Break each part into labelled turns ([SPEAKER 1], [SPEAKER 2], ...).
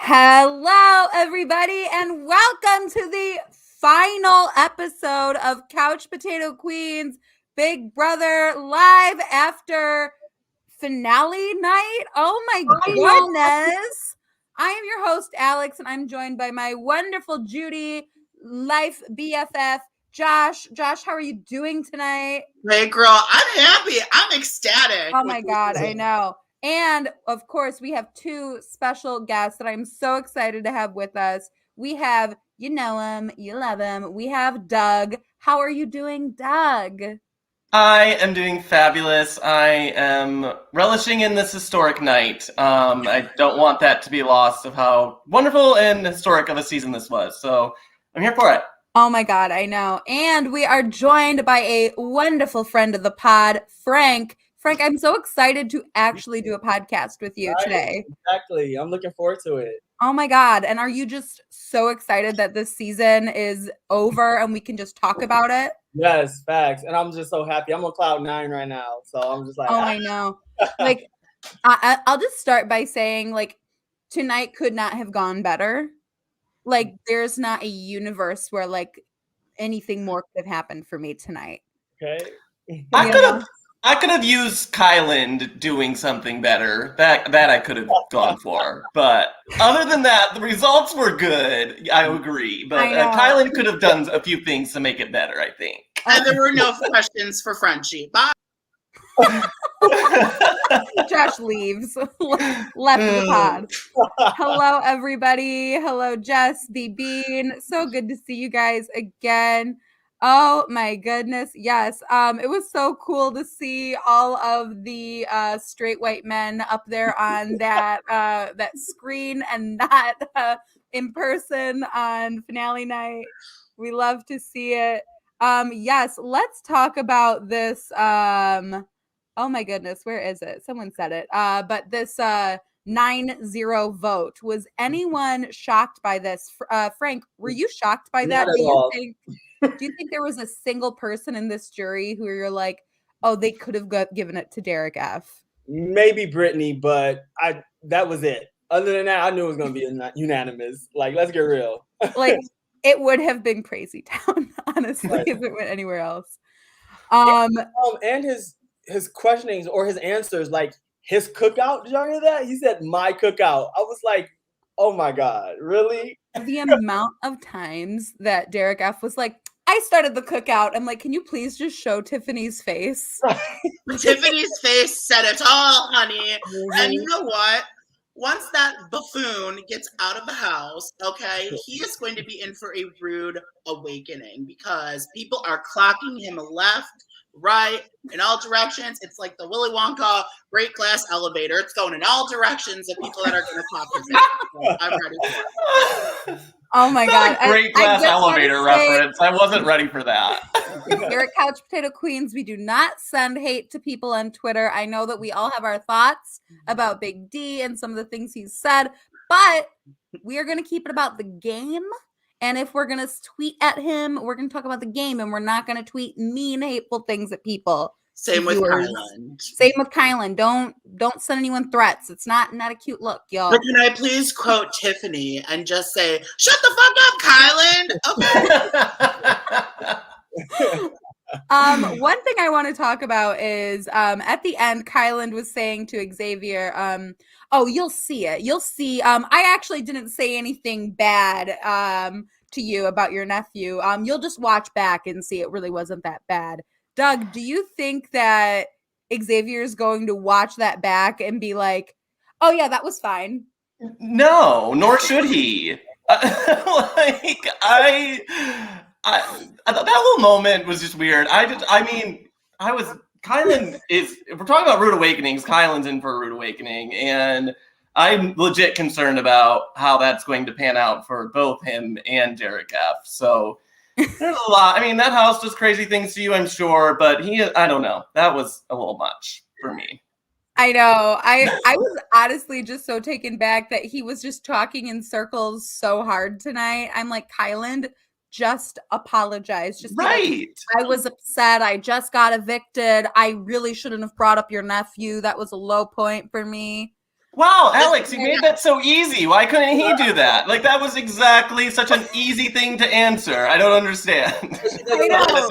[SPEAKER 1] Hello, everybody, and welcome to the final episode of Couch Potato Queens Big Brother live after finale night. Oh my goodness. I am your host, Alex, and I'm joined by my wonderful Judy, life BFF, Josh. Josh, how are you doing tonight?
[SPEAKER 2] Hey, girl, I'm happy. I'm ecstatic.
[SPEAKER 1] Oh my God, I know. And of course, we have two special guests that I'm so excited to have with us. We have, you know him, you love him. We have Doug. How are you doing, Doug?
[SPEAKER 3] I am doing fabulous. I am relishing in this historic night. I don't want that to be lost of how wonderful and historic of a season this was. So I'm here for it.
[SPEAKER 1] Oh my God, I know. And we are joined by a wonderful friend of the pod, Frank. Frank, I'm so excited to actually do a podcast with you today.
[SPEAKER 4] Exactly. I'm looking forward to it.
[SPEAKER 1] Oh my God. And are you just so excited that this season is over and we can just talk about it?
[SPEAKER 4] Yes, facts. And I'm just so happy. I'm on cloud 9 right now. So I'm just like,
[SPEAKER 1] oh, I know. Like, I'll just start by saying, like, tonight could not have gone better. Like, there's not a universe where, like, anything more could have happened for me tonight.
[SPEAKER 4] Okay.
[SPEAKER 3] I could have used Kyland doing something better. That I could have gone for. But other than that, the results were good. I agree. But Kyland could have done a few things to make it better, I think.
[SPEAKER 2] And there were no questions for Frenchie. Bye.
[SPEAKER 1] Josh leaves. Left the pod. Hello, everybody. Hello, Jess, B. Bean. So good to see you guys again. Oh my goodness. Yes. It was so cool to see all of the straight white men up there on that screen and not in person on finale night. We love to see it. Yes, let's talk about this. Oh my goodness, where is it? Someone said it. But this 9-0 vote. Was anyone shocked by this? Frank, were you shocked by that? Do you think there was a single person in this jury who you're like, oh, they could have given it to Derek F?
[SPEAKER 4] Maybe Brittany, but that was it. Other than that, I knew it was going to be unanimous. Like, let's get real.
[SPEAKER 1] Like, it would have been crazy town, honestly, right, if it went anywhere else.
[SPEAKER 4] And his questionings or his answers, like his cookout. Did y'all hear that? He said, "My cookout." I was like, "Oh my God, really?"
[SPEAKER 1] The amount of times that Derek F was like, I started the cookout. I'm like, can you please just show Tiffany's face?
[SPEAKER 2] Tiffany's face said it all, honey. Mm-hmm. And you know what? Once that buffoon gets out of the house, okay, he is going to be in for a rude awakening because people are clocking him left, right, in all directions. It's like the Willy Wonka great glass elevator. It's going in all directions of people that are going to clock his ass. So I'm ready for it.
[SPEAKER 1] Oh my God.
[SPEAKER 3] Great glass elevator reference. I wasn't ready for that.
[SPEAKER 1] Here at Couch Potato Queens, we do not send hate to people on Twitter. I know that we all have our thoughts about Big D and some of the things he's said, but we are going to keep it about the game. And if we're going to tweet at him, we're going to talk about the game, and we're not going to tweet mean, hateful things at people.
[SPEAKER 2] Same with Kyland.
[SPEAKER 1] Same with Kyland. Don't send anyone threats. It's not a cute look, y'all.
[SPEAKER 2] But can I please quote Tiffany and just say, "Shut the fuck up, Kyland"?
[SPEAKER 1] Okay. One thing I want to talk about is at the end, Kyland was saying to Xavier, "Oh, you'll see it. You'll see." I actually didn't say anything bad to you about your nephew. You'll just watch back and see it really wasn't that bad. Doug, do you think that Xavier is going to watch that back and be like, "Oh yeah, that was fine"?
[SPEAKER 3] No, nor should he. That whole moment was just weird. Kyland is, if we're talking about rude awakenings, Kyland's in for a rude awakening, and I'm legit concerned about how that's going to pan out for both him and Derek F. So there's a lot. I mean, that house does crazy things to you, I'm sure, but I don't know. That was a little much for me.
[SPEAKER 1] I know. I was honestly just so taken back that he was just talking in circles so hard tonight. I'm like, Kyland, just apologize. Just
[SPEAKER 3] right.
[SPEAKER 1] Like, I was upset. I just got evicted. I really shouldn't have brought up your nephew. That was a low point for me.
[SPEAKER 3] Wow, Alex, you made that so easy. Why couldn't he do that? Like, that was exactly such an easy thing to answer. I don't understand.
[SPEAKER 1] I know.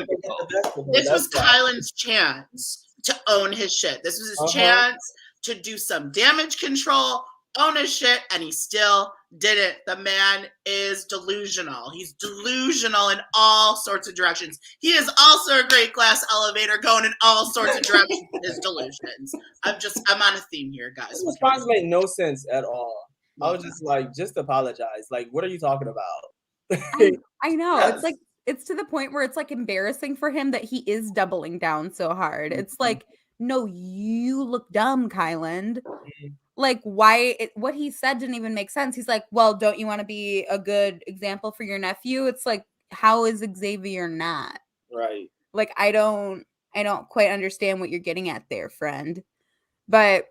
[SPEAKER 2] This was Kylan's chance to own his shit. This was his chance to do some damage control, own his shit, and he still didn't. The man is delusional. He's delusional in all sorts of directions. He is also a great glass elevator going in all sorts of directions with his delusions. I'm on a theme here, guys.
[SPEAKER 4] This response made no sense at all. I was just like, just apologize. Like, what are you talking about?
[SPEAKER 1] I know.
[SPEAKER 2] Yes.
[SPEAKER 1] It's to the point where it's like embarrassing for him that he is doubling down so hard. It's like, no, you look dumb, Kyland. Like, what he said didn't even make sense. He's like, well, don't you want to be a good example for your nephew? It's like, how is Xavier not?
[SPEAKER 4] Right.
[SPEAKER 1] Like, I don't quite understand what you're getting at there, friend. But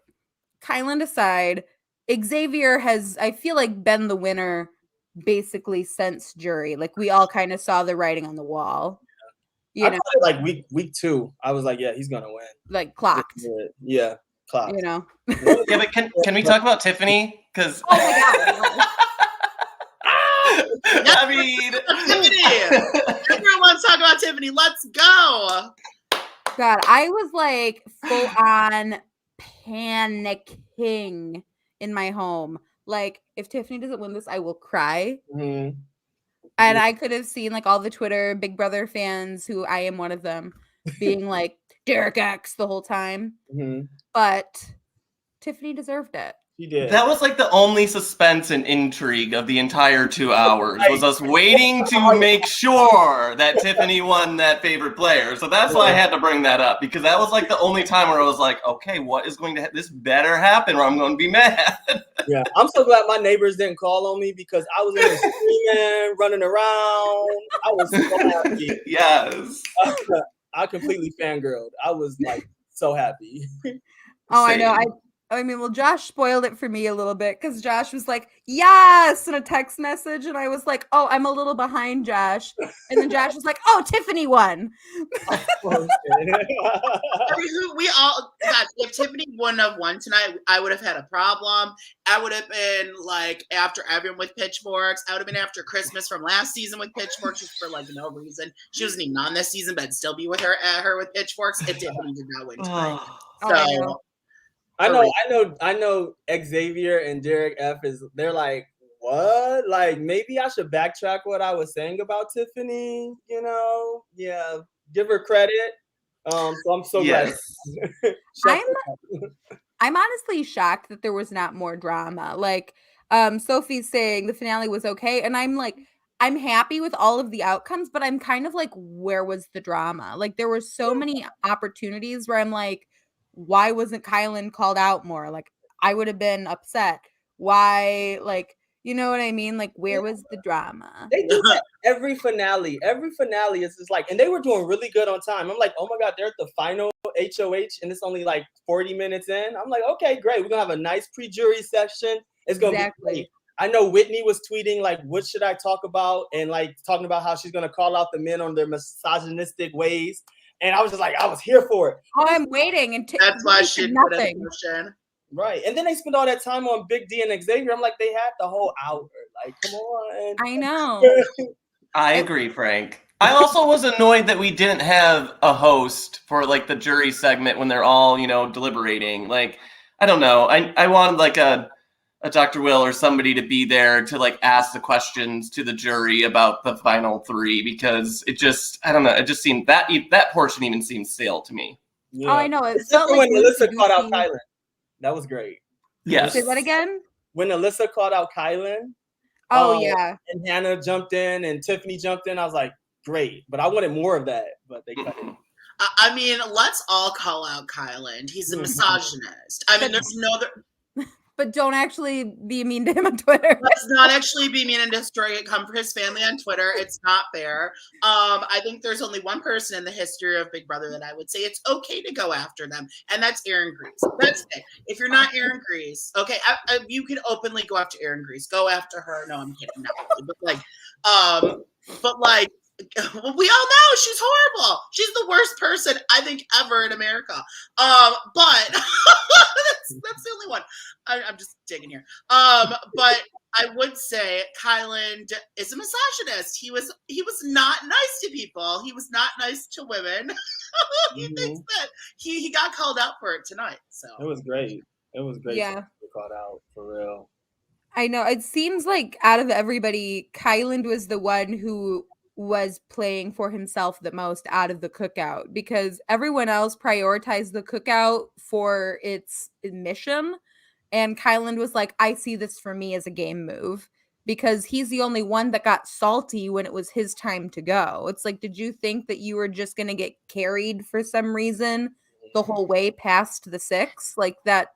[SPEAKER 1] Kyland aside, Xavier has, I feel like, been the winner basically since jury. Like, we all kind of saw the writing on the wall.
[SPEAKER 4] I thought it like week 2. I was like, yeah, he's gonna win.
[SPEAKER 1] Like, clocked.
[SPEAKER 4] Yeah, clocked.
[SPEAKER 1] You know.
[SPEAKER 3] Yeah, but can we talk about Tiffany? Because
[SPEAKER 1] oh my god.
[SPEAKER 3] I mean,
[SPEAKER 2] Tiffany. Everyone wants to talk about Tiffany. Let's go.
[SPEAKER 1] God, I was like full on panicking in my home. Like, if Tiffany doesn't win this, I will cry.
[SPEAKER 4] Mm-hmm.
[SPEAKER 1] And I could have seen like all the Twitter Big Brother fans, who I am one of them, being like Derek X the whole time.
[SPEAKER 4] Mm-hmm.
[SPEAKER 1] But Tiffany deserved it.
[SPEAKER 4] She did.
[SPEAKER 3] that was like the only suspense and intrigue of the entire 2 hours, was us waiting to make sure that Tiffany won that favorite player. So that's why I had to bring that up, because that was like the only time where I was like, okay, what is going to this better happen, or I'm going to be mad.
[SPEAKER 4] Yeah, I'm so glad my neighbors didn't call on me, because I was in there screaming, running around. I was so happy.
[SPEAKER 3] Yes.
[SPEAKER 4] I completely fangirled. I was like so happy.
[SPEAKER 1] Oh, I know. I mean, well, Josh spoiled it for me a little bit, because Josh was like, yes, in a text message. And I was like, oh, I'm a little behind Josh. And then Josh was like, oh, Tiffany won.
[SPEAKER 2] We all, God, if Tiffany wouldn't have won tonight, I would have had a problem. I would have been like after everyone with pitchforks. I would have been after Christmas from last season with pitchforks, just for like no reason. She wasn't even on this season, but I'd still be with her with pitchforks if Tiffany did not win tonight. So.
[SPEAKER 4] I know Xavier and Derek F they're like, what? Like, maybe I should backtrack what I was saying about Tiffany, you know? Yeah, give her credit. So I'm so glad.
[SPEAKER 1] I'm honestly shocked that there was not more drama. Like, Sophie's saying the finale was okay, and I'm like, I'm happy with all of the outcomes, but I'm kind of like, where was the drama? Like, there were so many opportunities where I'm like, why wasn't Kylan called out more? Like, I would have been upset. Why, like, you know what I mean? Like, where was the drama?
[SPEAKER 4] They do that every finale. Every finale is just like, and they were doing really good on time. I'm like, oh my God, they're at the final HOH and it's only like 40 minutes in. I'm like, okay, great. We're going to have a nice pre-jury session. It's going to be great. I know Whitney was tweeting, like, what should I talk about? And like talking about how she's going to call out the men on their misogynistic ways. And I was just like, I was here for it.
[SPEAKER 1] Oh, I'm waiting. And
[SPEAKER 2] that's why she put it in.
[SPEAKER 4] Right. And then they spent all that time on Big D and Xavier. I'm like, they had the whole hour. Like, come on.
[SPEAKER 1] I know.
[SPEAKER 3] I agree, Frank. I also was annoyed that we didn't have a host for like the jury segment when they're all, you know, deliberating. Like, I don't know. I wanted like a Dr. Will or somebody to be there to like ask the questions to the jury about the final 3, because it just, I don't know, it just seemed that portion even seemed stale to me.
[SPEAKER 4] Yeah.
[SPEAKER 1] Oh, I know. It
[SPEAKER 4] felt like when Alyssa called out Kylan. That was great.
[SPEAKER 3] Yes.
[SPEAKER 1] Say that again?
[SPEAKER 4] When Alyssa called out Kylan.
[SPEAKER 1] Oh, yeah.
[SPEAKER 4] And Hannah jumped in and Tiffany jumped in. I was like, great. But I wanted more of that. But they cut it.
[SPEAKER 2] I mean, let's all call out Kylan. He's a misogynist. I mean, there's no other...
[SPEAKER 1] But don't actually be mean to him on Twitter.
[SPEAKER 2] Let's not actually be mean and destroy it. Come for his family on Twitter. It's not fair. I think there's only one person in the history of Big Brother that I would say it's okay to go after them, and that's Aaron Grease. That's it. If you're not Aaron Grease, okay, you can openly go after Aaron Grease. Go after her. No, I'm kidding. Not really. But like, we all know she's horrible. She's the worst person I think ever in America. But that's the only one. I'm just digging here. But I would say Kyland is a misogynist. He was not nice to people. He was not nice to women. He thinks that he got called out for it tonight. So
[SPEAKER 4] it was great. It was great.
[SPEAKER 1] Yeah.
[SPEAKER 4] To be called out for real.
[SPEAKER 1] I know. It seems like out of everybody, Kyland was the one who was playing for himself the most out of the cookout, because everyone else prioritized the cookout for its mission. And Kyland was like, I see this for me as a game move, because he's the only one that got salty when it was his time to go. It's like, did you think that you were just going to get carried for some reason the whole way past the 6? Like that,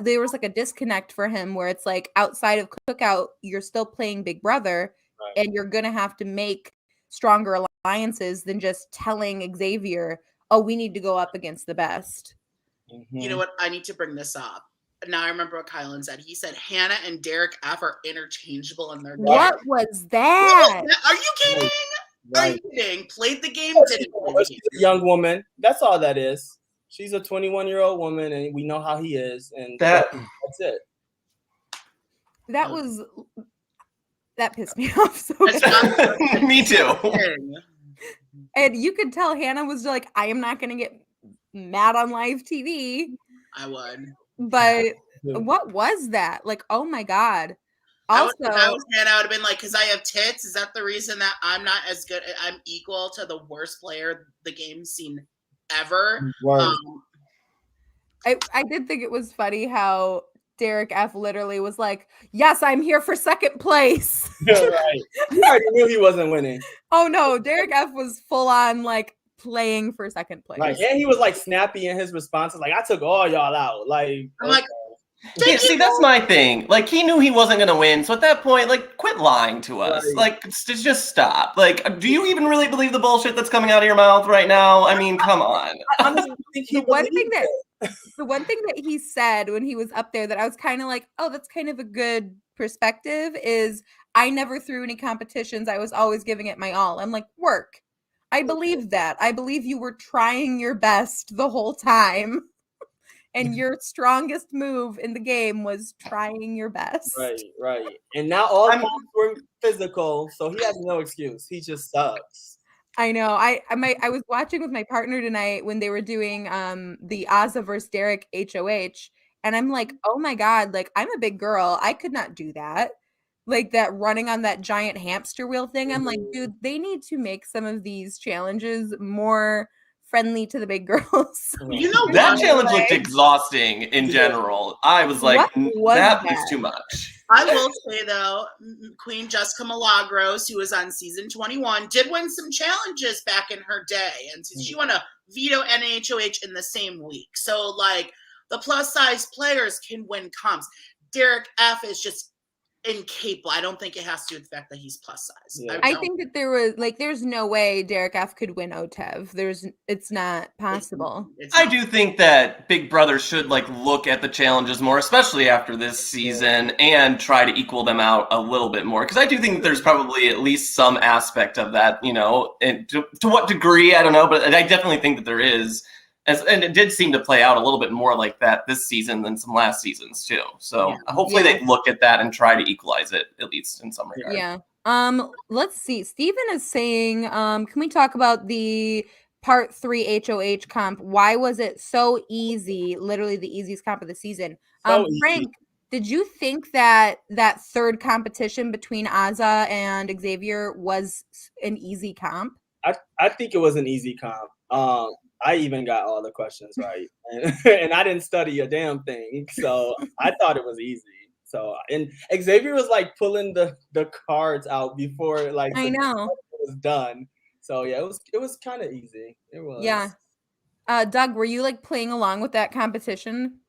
[SPEAKER 1] there was like a disconnect for him where it's like outside of cookout, you're still playing Big Brother,
[SPEAKER 4] Right.
[SPEAKER 1] and you're going to have to make stronger alliances than just telling Xavier, oh, we need to go up against the best.
[SPEAKER 2] You know what? I need to bring this up. Now I remember what Kylan said. He said Hannah and Derek F are interchangeable in their game.
[SPEAKER 1] What was that?
[SPEAKER 2] Are you kidding?
[SPEAKER 4] Right.
[SPEAKER 2] Are you kidding? Played the game, didn't play the game.
[SPEAKER 4] She's a young woman. That's all that is. She's a 21-year-old woman, and we know how he is, and that's it.
[SPEAKER 1] That pissed me off so
[SPEAKER 2] bad.
[SPEAKER 3] Me too.
[SPEAKER 1] And you could tell Hannah was like, I am not going to get mad on live TV.
[SPEAKER 2] I would.
[SPEAKER 1] But what was that? Like, oh my God. Also,
[SPEAKER 2] if I was Hannah, I would have been like, because I have tits, is that the reason that I'm not as good? I'm equal to the worst player the game's seen ever.
[SPEAKER 1] I did think it was funny how Derek F literally was like, yes, I'm here for second place.
[SPEAKER 4] Right. He already knew he wasn't winning.
[SPEAKER 1] Oh no, Derek F was full on like playing for second place.
[SPEAKER 4] Right. And he was like snappy in his responses. Like, I took all y'all out. Like,
[SPEAKER 2] I'm like,
[SPEAKER 3] yeah, see, that's my thing. Like, he knew he wasn't going to win. So at that point, like, quit lying to us.
[SPEAKER 4] Right.
[SPEAKER 3] Like, just stop. Like, do you even really believe the bullshit that's coming out of your mouth right now? I mean, come on.
[SPEAKER 4] I don't think he
[SPEAKER 1] The one thing that he said when he was up there that I was kind of like, oh, that's kind of a good perspective is I never threw any competitions. I was always giving it my all. I'm like, work. I believe that. I believe you were trying your best the whole time. And your strongest move in the game was trying your best.
[SPEAKER 4] Right. And now all times were physical, so he has no excuse. He just sucks.
[SPEAKER 1] I know. I was watching with my partner tonight when they were doing the Ozza versus Derek HOH, and I'm like, oh my God, like I'm a big girl. I could not do that. Like that running on that giant hamster wheel thing. I'm like, dude, they need to make some of these challenges more friendly to the big girls.
[SPEAKER 2] You know,
[SPEAKER 3] that challenge looked exhausting in general. I was like, that was too much.
[SPEAKER 2] I will say though, Queen Jessica Milagros, who was on season 21, did win some challenges back in her day, and she won a veto and HOH in the same week. So like the plus size players can win comps. Derek F is just incapable. I don't think it has to do with the fact that he's plus size.
[SPEAKER 4] Yeah.
[SPEAKER 1] I think that there's no way Derek F could win OTEV. It's not possible.
[SPEAKER 3] I do think that Big Brother should like look at the challenges more, especially after this season, and try to equal them out a little bit more. Because I do think that there's probably at least some aspect of that, you know, and to what degree, I don't know, but I definitely think that there is. And it did seem to play out a little bit more like that this season than some last seasons too. So hopefully they look at that and try to equalize it, at least in some regard.
[SPEAKER 1] Yeah. Let's see. Steven is saying, can we talk about the part 3 HOH comp? Why was it so easy? Literally the easiest comp of the season. Frank, did you think that third competition between Ozza and Xavier was an easy comp?
[SPEAKER 4] I think it was an easy comp. I even got all the questions right, and I didn't study a damn thing, so I thought it was easy. So, and Xavier was like pulling the cards out before like
[SPEAKER 1] I know
[SPEAKER 4] it was done. So yeah, it was kind of easy. It was.
[SPEAKER 1] Yeah. Doug, were you like playing along with that competition?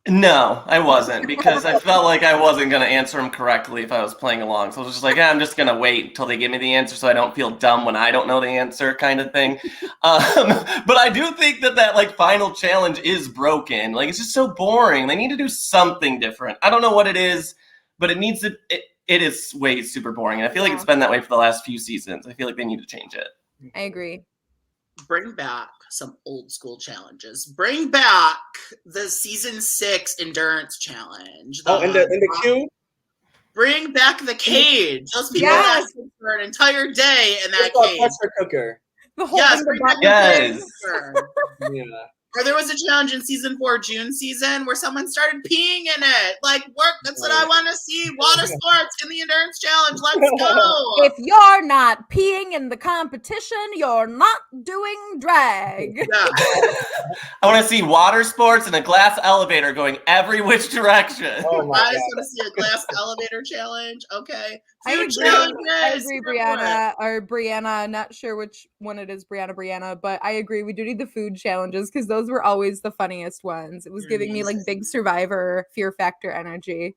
[SPEAKER 3] No, I wasn't, because I felt like I wasn't going to answer them correctly if I was playing along. So I was just like, I'm just going to wait until they give me the answer so I don't feel dumb when I don't know the answer kind of thing. But I do think that like final challenge is broken. Like, it's just so boring. They need to do something different. I don't know what it is, but it needs to it is way super boring. And I feel like it's been that way for the last few seasons. I feel like they need to change it.
[SPEAKER 1] I agree.
[SPEAKER 2] Bring back some old school challenges. Bring back the season 6 endurance challenge.
[SPEAKER 4] And the queue.
[SPEAKER 2] Bring back the cage. Those people that sit for an entire day in that cage.
[SPEAKER 4] Pressure cooker.
[SPEAKER 1] The whole
[SPEAKER 2] Bring back the
[SPEAKER 3] Yes.
[SPEAKER 4] Yeah.
[SPEAKER 2] Or there was a challenge in season 4, June season, where someone started peeing in it. Like, work, that's what I want to see. Water sports in the endurance challenge. Let's go.
[SPEAKER 1] If you're not peeing in the competition, you're not doing drag.
[SPEAKER 2] Yeah.
[SPEAKER 3] I want to see water sports and a glass elevator going every which direction.
[SPEAKER 4] Oh my
[SPEAKER 2] I just
[SPEAKER 4] God.
[SPEAKER 2] want to see a glass elevator challenge. Okay.
[SPEAKER 1] I
[SPEAKER 2] Food
[SPEAKER 1] agree.
[SPEAKER 2] challenges.
[SPEAKER 1] Brianna. Not sure which one it is, Brianna, but I agree. We do need the food challenges because those were always the funniest ones. It was giving me like big Survivor Fear Factor energy.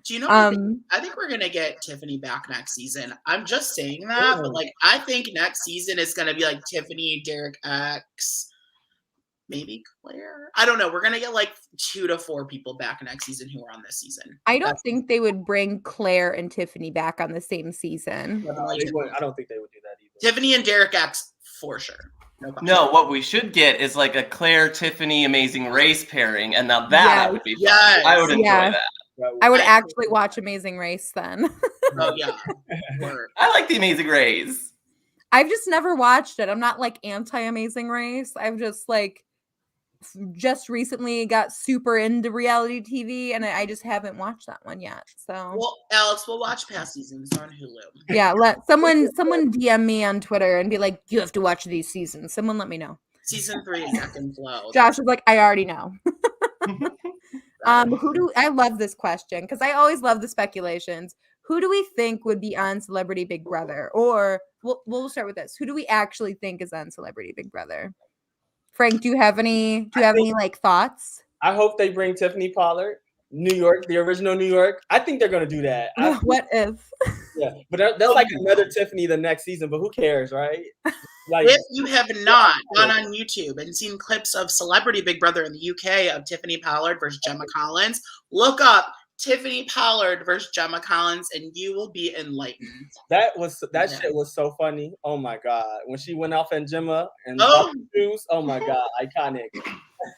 [SPEAKER 2] Do you know what I think we're gonna get Tiffany back next season. I'm just saying that, but like I think next season is gonna be like Tiffany, Derek X, maybe Claire. I don't know. We're gonna get like 2 to 4 people back next season who are on this season.
[SPEAKER 1] I don't think they would bring Claire and Tiffany back on the same season.
[SPEAKER 4] I don't think they would do that either.
[SPEAKER 2] Tiffany and Derek X for sure.
[SPEAKER 3] No, what we should get is like a Claire Tiffany Amazing Race pairing, and now that would be fun.
[SPEAKER 2] Yes.
[SPEAKER 3] I would enjoy that.
[SPEAKER 1] I would actually watch Amazing Race then.
[SPEAKER 2] Oh yeah.
[SPEAKER 3] I like the Amazing Race.
[SPEAKER 1] I've just never watched it. I'm not like anti-Amazing Race. I've just recently got super into reality TV, and I just haven't watched that one yet. So,
[SPEAKER 2] well, Alex, we'll watch past seasons on Hulu.
[SPEAKER 1] Yeah, let someone DM me on Twitter and be like, "You have to watch these seasons." Someone let me know.
[SPEAKER 2] Season 3 is second flow.
[SPEAKER 1] Josh is like, "I already know." I love this question because I always love the speculations. Who do we think would be on Celebrity Big Brother? Or we'll start with this. Who do we actually think is on Celebrity Big Brother? Frank, do you have any like thoughts?
[SPEAKER 4] I hope they bring Tiffany Pollard, New York, the original New York. I think they're gonna do that.
[SPEAKER 1] What if?
[SPEAKER 4] Yeah, but that's like another Tiffany the next season. But who cares, right? Like,
[SPEAKER 2] if you have not gone on YouTube and seen clips of Celebrity Big Brother in the UK of Tiffany Pollard versus Gemma Collins, look up Tiffany Pollard versus Gemma Collins, and you will be enlightened.
[SPEAKER 4] That shit was so funny. Oh my God, when she went off on Gemma and shoes. Oh my God, iconic.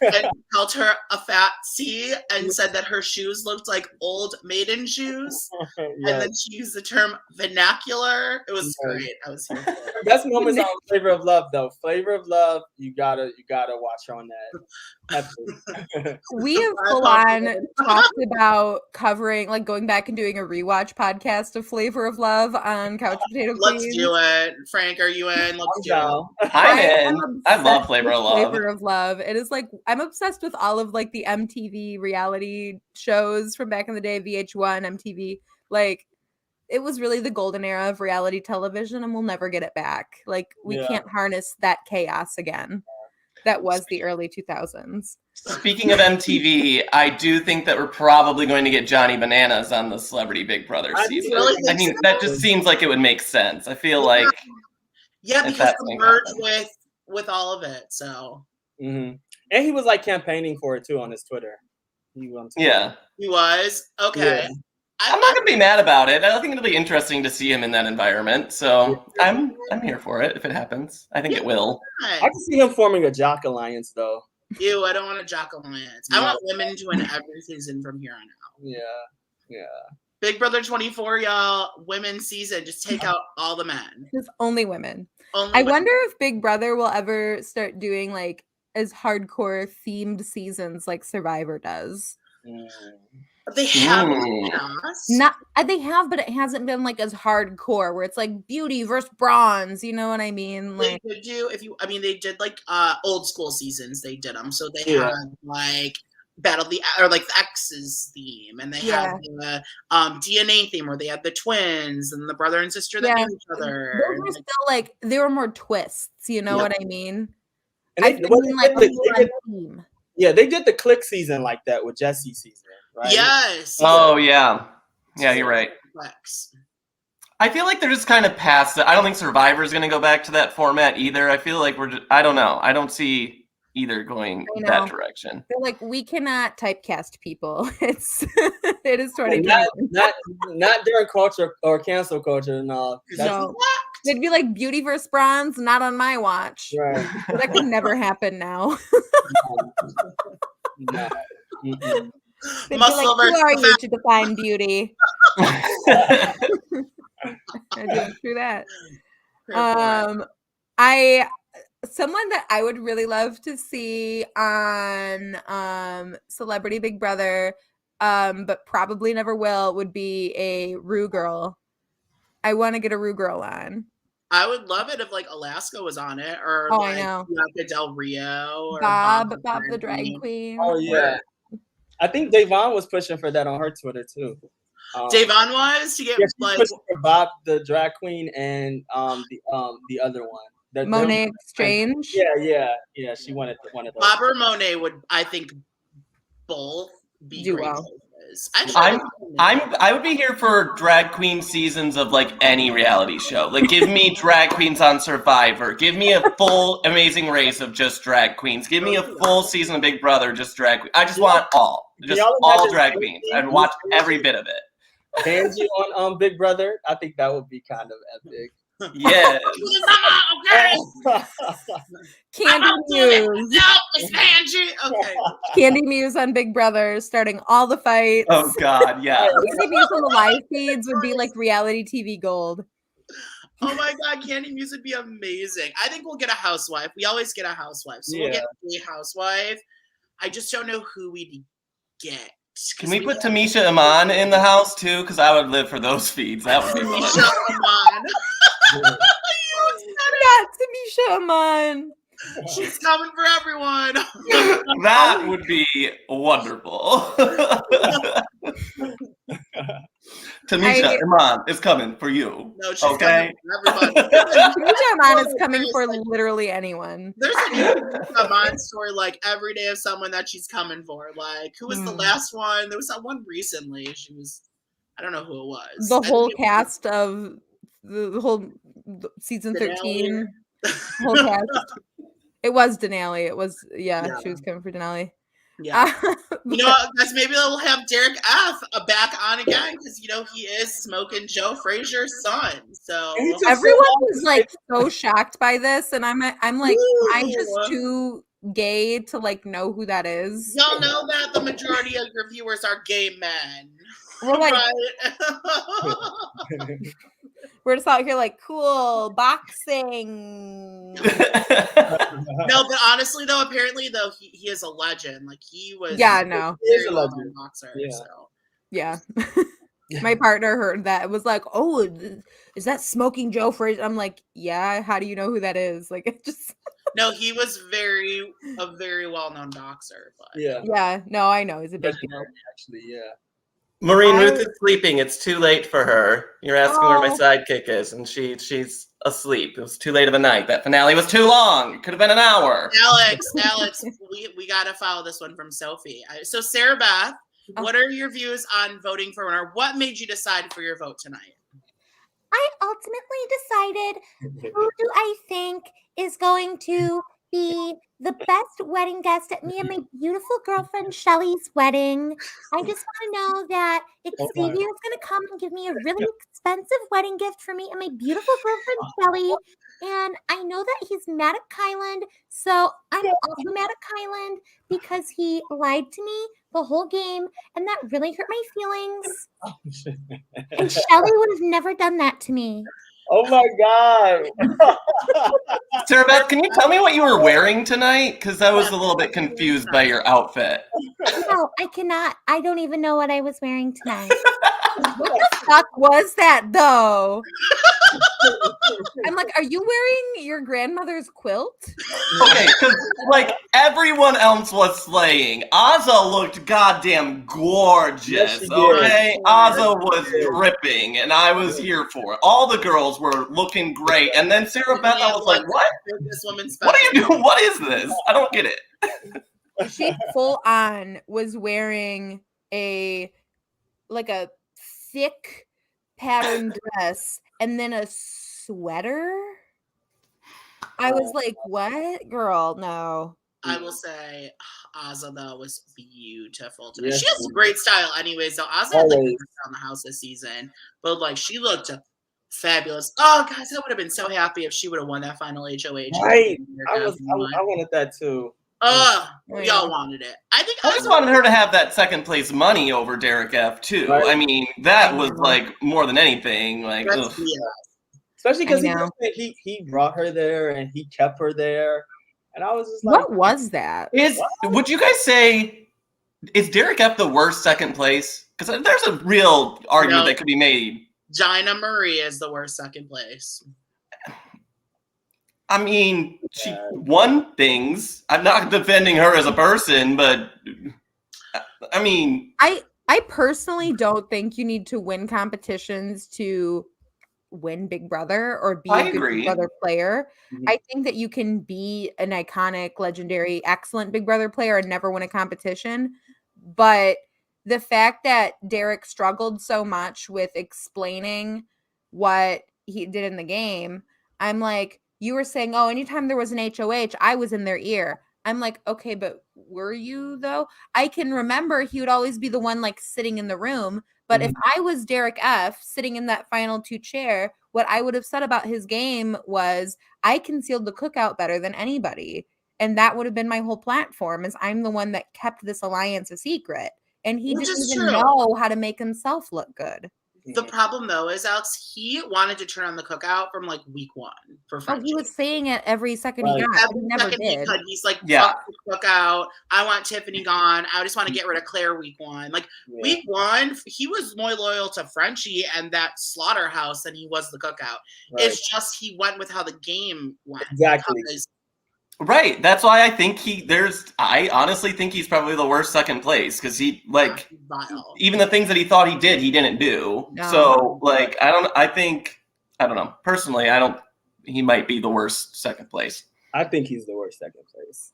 [SPEAKER 2] And called her a fat C and said that her shoes looked like old maiden shoes. Yes. And then she used the term vernacular. It was great. I was here for it.
[SPEAKER 4] Best moments on Flavor of Love though. Flavor of Love, you gotta watch her on that.
[SPEAKER 1] We have full on talked about covering, like going back and doing a rewatch podcast of Flavor of Love on Couch Potato Queens.
[SPEAKER 2] Let's do it. Frank, are you in? Let's do it.
[SPEAKER 3] I'm in. I love Flavor of Love.
[SPEAKER 1] Flavor of Love. It is like, I'm obsessed with all of like the MTV reality shows from back in the day, VH1, MTV. Like, it was really the golden era of reality television, and we'll never get it back. Like, we can't harness that chaos again. That was the early 2000s.
[SPEAKER 3] Speaking of MTV, I do think that we're probably going to get Johnny Bananas on the Celebrity Big Brother season. I mean, that just seems like it would make sense. I feel like
[SPEAKER 2] because the merge with all of it. So.
[SPEAKER 4] Mm-hmm. And he was like campaigning for it too on his Twitter. He was.
[SPEAKER 2] Okay.
[SPEAKER 3] Yeah. I'm not gonna be mad about it. I think it'll be interesting to see him in that environment. So I'm here for it if it happens. I think it will.
[SPEAKER 4] I can see him forming a jock alliance though.
[SPEAKER 2] Ew, I don't want a jock alliance. I want women to win every season from here on out.
[SPEAKER 4] Yeah.
[SPEAKER 2] Big Brother 24, y'all, women's season. Just take out all the men.
[SPEAKER 1] Just only women. I wonder if Big Brother will ever start doing like as hardcore themed seasons like Survivor does.
[SPEAKER 2] They have
[SPEAKER 1] they have, but it hasn't been like as hardcore where it's like beauty versus bronze. You know what I mean? Like
[SPEAKER 2] they do. They did like old school seasons. They did them, so they had like the X's theme, and they had the DNA theme where they had the twins and the brother and sister that knew each other.
[SPEAKER 1] Those were still like they were more twists. You know what I mean?
[SPEAKER 4] And they did the Click season like that with Jesse's season, right?
[SPEAKER 2] Yes.
[SPEAKER 3] Oh yeah, you're right. I feel like they're just kind of past it. I don't think Survivor's going to go back to that format either. I feel like I don't know. I don't see either going
[SPEAKER 1] I know.
[SPEAKER 3] that direction.
[SPEAKER 1] They're like, we cannot typecast people. It is 2020.
[SPEAKER 4] Not during culture or cancel culture. No.
[SPEAKER 1] No. They'd be like beauty versus bronze, not on my watch.
[SPEAKER 4] Right.
[SPEAKER 1] That could never happen now.
[SPEAKER 4] No.
[SPEAKER 1] They'd be like, who are you to define beauty? I did through that. Someone that I would really love to see on Celebrity Big Brother, but probably never will, would be a Rue girl. I want to get a Rue girl on.
[SPEAKER 2] I would love it if like Alaska was on it, or
[SPEAKER 1] I know.
[SPEAKER 2] Bianca Del Rio, or
[SPEAKER 1] Bob the drag queen.
[SPEAKER 4] Oh yeah, I think Davon was pushing for that on her Twitter too.
[SPEAKER 2] Davon was to get
[SPEAKER 4] like for Bob the drag queen and the other one,
[SPEAKER 1] Monet Exchange.
[SPEAKER 4] Yeah. She wanted one of those.
[SPEAKER 2] Bob or Monet would, I think, both be
[SPEAKER 1] do
[SPEAKER 2] great.
[SPEAKER 1] Well.
[SPEAKER 3] I would be here for drag queen seasons of like any reality show. Like, give me drag queens on Survivor. Give me a full Amazing Race of just drag queens. Give me a full season of Big Brother, just drag queens. I just want all drag queens. I'd watch every bit of it.
[SPEAKER 4] Angie on Big Brother, I think that would be kind of epic.
[SPEAKER 3] Yeah.
[SPEAKER 1] Candy Muse.
[SPEAKER 2] No, it's Angie. Okay.
[SPEAKER 1] Candy Muse on Big Brother, starting all the fights.
[SPEAKER 3] Oh God, yeah.
[SPEAKER 1] Candy Muse on the live feeds would be like reality TV gold.
[SPEAKER 2] Oh my God, Candy Muse would be amazing. I think we'll get a housewife. We always get a housewife, so we'll get a housewife. I just don't know who we'd get.
[SPEAKER 3] Can we put Tamisha Iman in the house too? Because I would live for those feeds. That would be fun.
[SPEAKER 2] Tamisha Iman.
[SPEAKER 1] Not Tamisha Iman.
[SPEAKER 2] She's coming for everyone.
[SPEAKER 3] That would be wonderful. Tamisha Iman is coming for you.
[SPEAKER 2] No, she's coming for everyone.
[SPEAKER 1] Tamisha Iman is coming for literally anyone.
[SPEAKER 2] There's a new Iman story like every day of someone that she's coming for. Like, who was the last one? There was that one recently. She was, I don't know who it was.
[SPEAKER 1] The whole cast of the whole season 13. Whole cast. It was Denali. It was, she was coming for Denali.
[SPEAKER 2] Yeah. You know what, guys, maybe they'll have Derek F. Back on again because, you know, he is smoking Joe Frazier's son. So
[SPEAKER 1] everyone was like so shocked by this. And I'm like, I'm just too gay to like know who that is.
[SPEAKER 2] Y'all know that the majority of your viewers are gay men.
[SPEAKER 1] We're like,
[SPEAKER 2] right?
[SPEAKER 1] We're just out here like, cool, boxing.
[SPEAKER 2] No, but honestly, though, apparently, though, he is a legend. Like, he was.
[SPEAKER 1] Yeah, no.
[SPEAKER 2] He is a legend. Boxer,
[SPEAKER 4] yeah.
[SPEAKER 2] So.
[SPEAKER 1] Yeah. My partner heard that. It was like, oh, is that Smoking Joe Frazier? I'm like, yeah, how do you know who that is? Like, it just.
[SPEAKER 2] No, he was a very well-known boxer. But.
[SPEAKER 1] Yeah, no, I know. He's a big deal.
[SPEAKER 4] Actually, yeah.
[SPEAKER 3] Maureen, Ruth is sleeping. It's too late for her. You're asking where my sidekick is, and she's asleep. It was too late of a night. That finale was too long. It could have been an hour.
[SPEAKER 2] Alex, we got to follow this one from Sophie. So, Sarah Beth, what are your views on voting for winner? What made you decide for your vote tonight?
[SPEAKER 5] I ultimately decided who do I think is going to be the best wedding guest at me and my beautiful girlfriend Shelly's wedding. I just want to know that Xavier is going to come and give me a really expensive wedding gift for me and my beautiful girlfriend Shelly. And I know that he's mad at Kyland, so I'm also mad at Kyland because he lied to me the whole game, and that really hurt my feelings. And Shelly would have never done that to me.
[SPEAKER 4] Oh my God.
[SPEAKER 3] Sarah Beth, can you tell me what you were wearing tonight? Because I was a little bit confused by your outfit.
[SPEAKER 5] No, I cannot. I don't even know what I was wearing tonight.
[SPEAKER 1] What the fuck was that, though? I'm like, are you wearing your grandmother's quilt?
[SPEAKER 3] Okay, because like everyone else was slaying. Azza looked goddamn gorgeous.
[SPEAKER 4] Yes,
[SPEAKER 3] okay, Azza was dripping, and I was here for it. All the girls were looking great, and then Sarah Beth, I was like, "What?
[SPEAKER 2] This woman's
[SPEAKER 3] What are you doing? What is this? I don't get it."
[SPEAKER 1] She full on was wearing a thick pattern dress and then a sweater. I was like, what? Girl, no.
[SPEAKER 2] I will say Azza though was beautiful today.
[SPEAKER 4] Yes,
[SPEAKER 2] She has
[SPEAKER 4] she
[SPEAKER 2] great style anyway. So Azza had like
[SPEAKER 4] Always.
[SPEAKER 2] the best on the house this season, but like she looked fabulous. Oh guys, I would have been so happy if she would have won that final HOH.
[SPEAKER 4] Right. I wanted that too.
[SPEAKER 2] Y'all wanted it. I think
[SPEAKER 3] I just wanted her to have that second place money over Derek F too.
[SPEAKER 4] Right.
[SPEAKER 3] I mean, that was like more than anything. Like, ugh.
[SPEAKER 4] Especially because he brought her there and he kept her there, and I was just like,
[SPEAKER 1] what was that?
[SPEAKER 3] Would you guys say is Derek F the worst second place? Because there's a real argument that could be made.
[SPEAKER 2] Gina Marie is the worst second place.
[SPEAKER 3] I mean, she won things. I'm not defending her as a person, but I mean,
[SPEAKER 1] I personally don't think you need to win competitions to win Big Brother or be a good Big Brother player.
[SPEAKER 4] Mm-hmm.
[SPEAKER 1] I think that you can be an iconic, legendary, excellent Big Brother player and never win a competition. But the fact that Derek struggled so much with explaining what he did in the game, I'm like, you were saying, oh, anytime there was an HOH, I was in their ear. I'm like, okay, but were you though? I can remember he would always be the one like sitting in the room. But if I was Derek F sitting in that final 2 chair, what I would have said about his game was I concealed the cookout better than anybody. And that would have been my whole platform, is I'm the one that kept this alliance a secret. And he didn't even know how to make himself look good.
[SPEAKER 2] The problem though is, Alex, he wanted to turn on the cookout from like week 1 for Frenchie.
[SPEAKER 1] Oh, he was saying it every second he got. He never did.
[SPEAKER 2] He's like, fuck the cookout. I want Tiffany gone. I just want to get rid of Claire week 1. Like week 1, he was more loyal to Frenchie and that slaughterhouse than he was the cookout. Right. It's just he went with how the game went.
[SPEAKER 4] Exactly.
[SPEAKER 3] Right. That's why I think I honestly think he's probably the worst second place, because he even the things that he thought he did, he didn't do. No. So like, I don't know. Personally, he might be the worst second place.
[SPEAKER 4] I think he's the worst second place.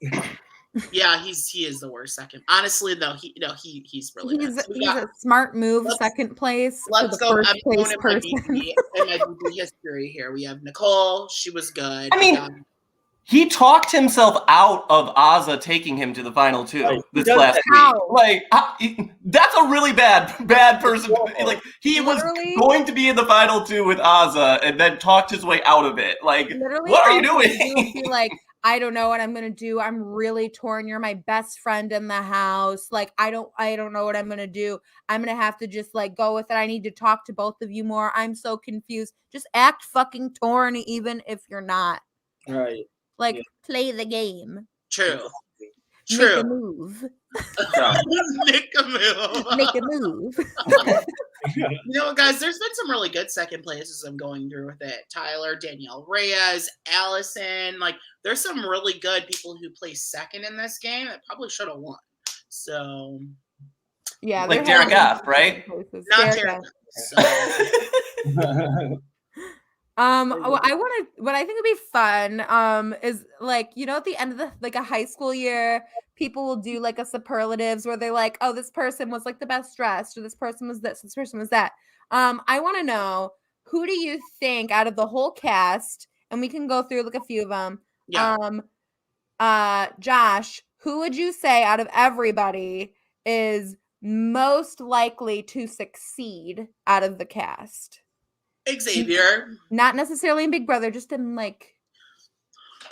[SPEAKER 2] Yeah, he is the worst second. Honestly, though, he's really
[SPEAKER 1] he's a smart move. Second place.
[SPEAKER 2] Let's go. I'm going in my DP history here. We have Nicole. She was good.
[SPEAKER 3] I mean, he talked himself out of Azza taking him to the final 2 this last week. Like, that's a really bad person. Like, he was going to be in the final 2 with Azza and then talked his way out of it. Like, what are you doing?
[SPEAKER 1] Be like, I don't know what I'm gonna do. I'm really torn. You're my best friend in the house. Like, I don't know what I'm gonna do. I'm gonna have to just like go with it. I need to talk to both of you more. I'm so confused. Just act fucking torn, even if you're not.
[SPEAKER 4] Right.
[SPEAKER 1] Like, play the game.
[SPEAKER 2] True.
[SPEAKER 1] Make a move.
[SPEAKER 2] Make a move.
[SPEAKER 1] Make a move.
[SPEAKER 2] You know what, guys? There's been some really good second places I'm going through with it. Tyler, Danielle Reyes, Allison. Like, there's some really good people who placed second in this game that probably should have won. So,
[SPEAKER 1] yeah,
[SPEAKER 3] like Derek F, right?
[SPEAKER 2] Not Derek F. So.
[SPEAKER 1] What I think would be fun is like, you know, at the end of a high school year, people will do like a superlatives where they're like, oh, this person was like the best dressed, or this person was this person was that. I want to know, who do you think out of the whole cast, and we can go through like a few of them. Yeah. Josh, who would you say out of everybody is most likely to succeed out of the cast?
[SPEAKER 2] Xavier.
[SPEAKER 1] Not necessarily in Big Brother, just in like.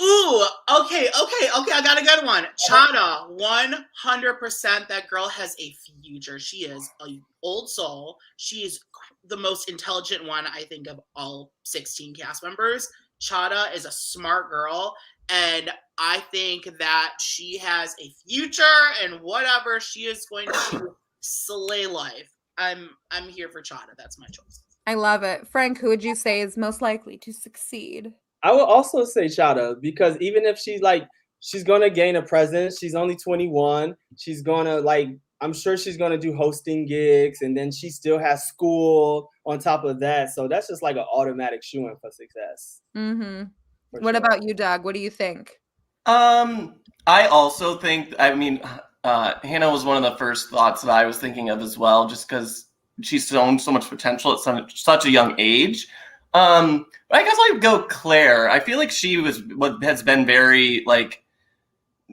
[SPEAKER 2] Ooh, okay. I got a good one. Chana, 100%. That girl has a future. She is an old soul. She is the most intelligent one, I think, of all 16 cast members. Chana is a smart girl, and I think that she has a future, and whatever, she is going to slay life. I'm here for Chana. That's my choice.
[SPEAKER 1] I love it. Frank, who would you say is most likely to succeed?
[SPEAKER 4] I would also say Chada, because even if she's going to gain a presence, she's only 21. She's going to I'm sure she's going to do hosting gigs, and then she still has school on top of that. So that's just like an automatic shoo-in for success.
[SPEAKER 1] Mm-hmm. What about you, Doug? What do you think?
[SPEAKER 3] I also think, Hannah was one of the first thoughts that I was thinking of as well, just because she's shown so much potential at such a young age. But I guess I would go Claire. I feel like she has been very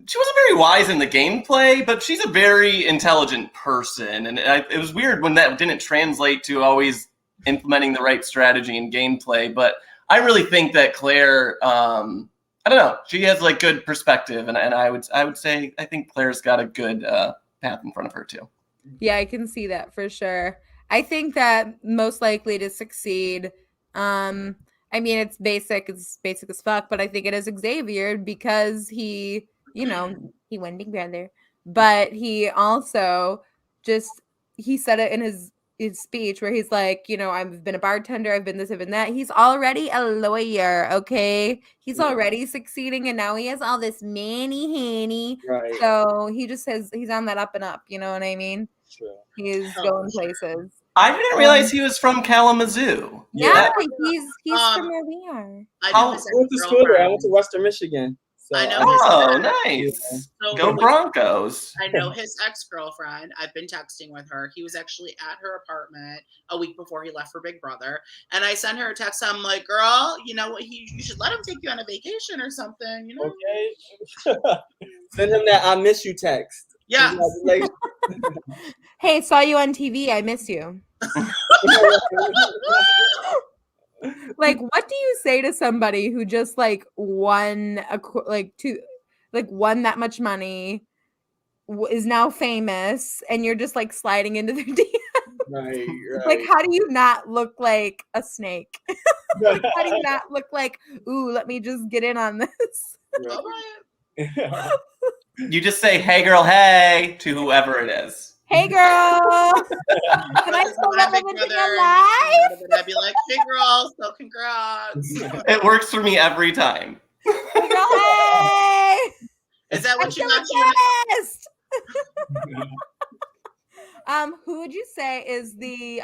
[SPEAKER 3] she wasn't very wise in the gameplay, but she's a very intelligent person. And it was weird when that didn't translate to always implementing the right strategy and gameplay. But I really think that Claire, I don't know, she has like good perspective. And I would say I think Claire's got a good path in front of her too.
[SPEAKER 1] Yeah, I can see that for sure. I think that most likely to succeed. I mean, it's basic as fuck, but I think it is Xavier because he, he went big brother, but he also he said it in his speech where he's like, I've been a bartender, I've been this, I've been that. He's already a lawyer, okay? He's already succeeding, and now he has all this money.
[SPEAKER 4] Right.
[SPEAKER 1] So he's on that up and up. You know what I mean?
[SPEAKER 4] Sure.
[SPEAKER 1] He is going places.
[SPEAKER 3] I didn't realize he was from Kalamazoo.
[SPEAKER 1] Yeah, he's from where we are.
[SPEAKER 2] I
[SPEAKER 4] went to school there. I went to Western Michigan. So
[SPEAKER 2] I know.
[SPEAKER 3] Oh, nice.
[SPEAKER 2] So
[SPEAKER 3] Go Broncos.
[SPEAKER 2] I know his ex-girlfriend. I've been texting with her. He was actually at her apartment a week before he left for Big Brother. And I sent her a text. I'm like, girl, you know what? You should let him take you on a vacation or something,
[SPEAKER 4] Okay. Send him that I miss you text.
[SPEAKER 2] Yeah.
[SPEAKER 1] Hey, saw you on TV. I miss you. Like, what do you say to somebody who just like won won that much money, is now famous, and you're just like sliding into their DM?
[SPEAKER 4] Right.
[SPEAKER 1] Like, how do you not look like a snake? How do you not look like, ooh, let me just get in on this?
[SPEAKER 2] All right.
[SPEAKER 3] You just say, hey, girl, hey, to whoever it is.
[SPEAKER 1] Hey, girl. Can I still relevant in your life?
[SPEAKER 2] I'd be like, hey, girl, so congrats.
[SPEAKER 3] It works for me every time.
[SPEAKER 1] Hey, girl, hey.
[SPEAKER 2] Is that what you got
[SPEAKER 1] Who would you say is the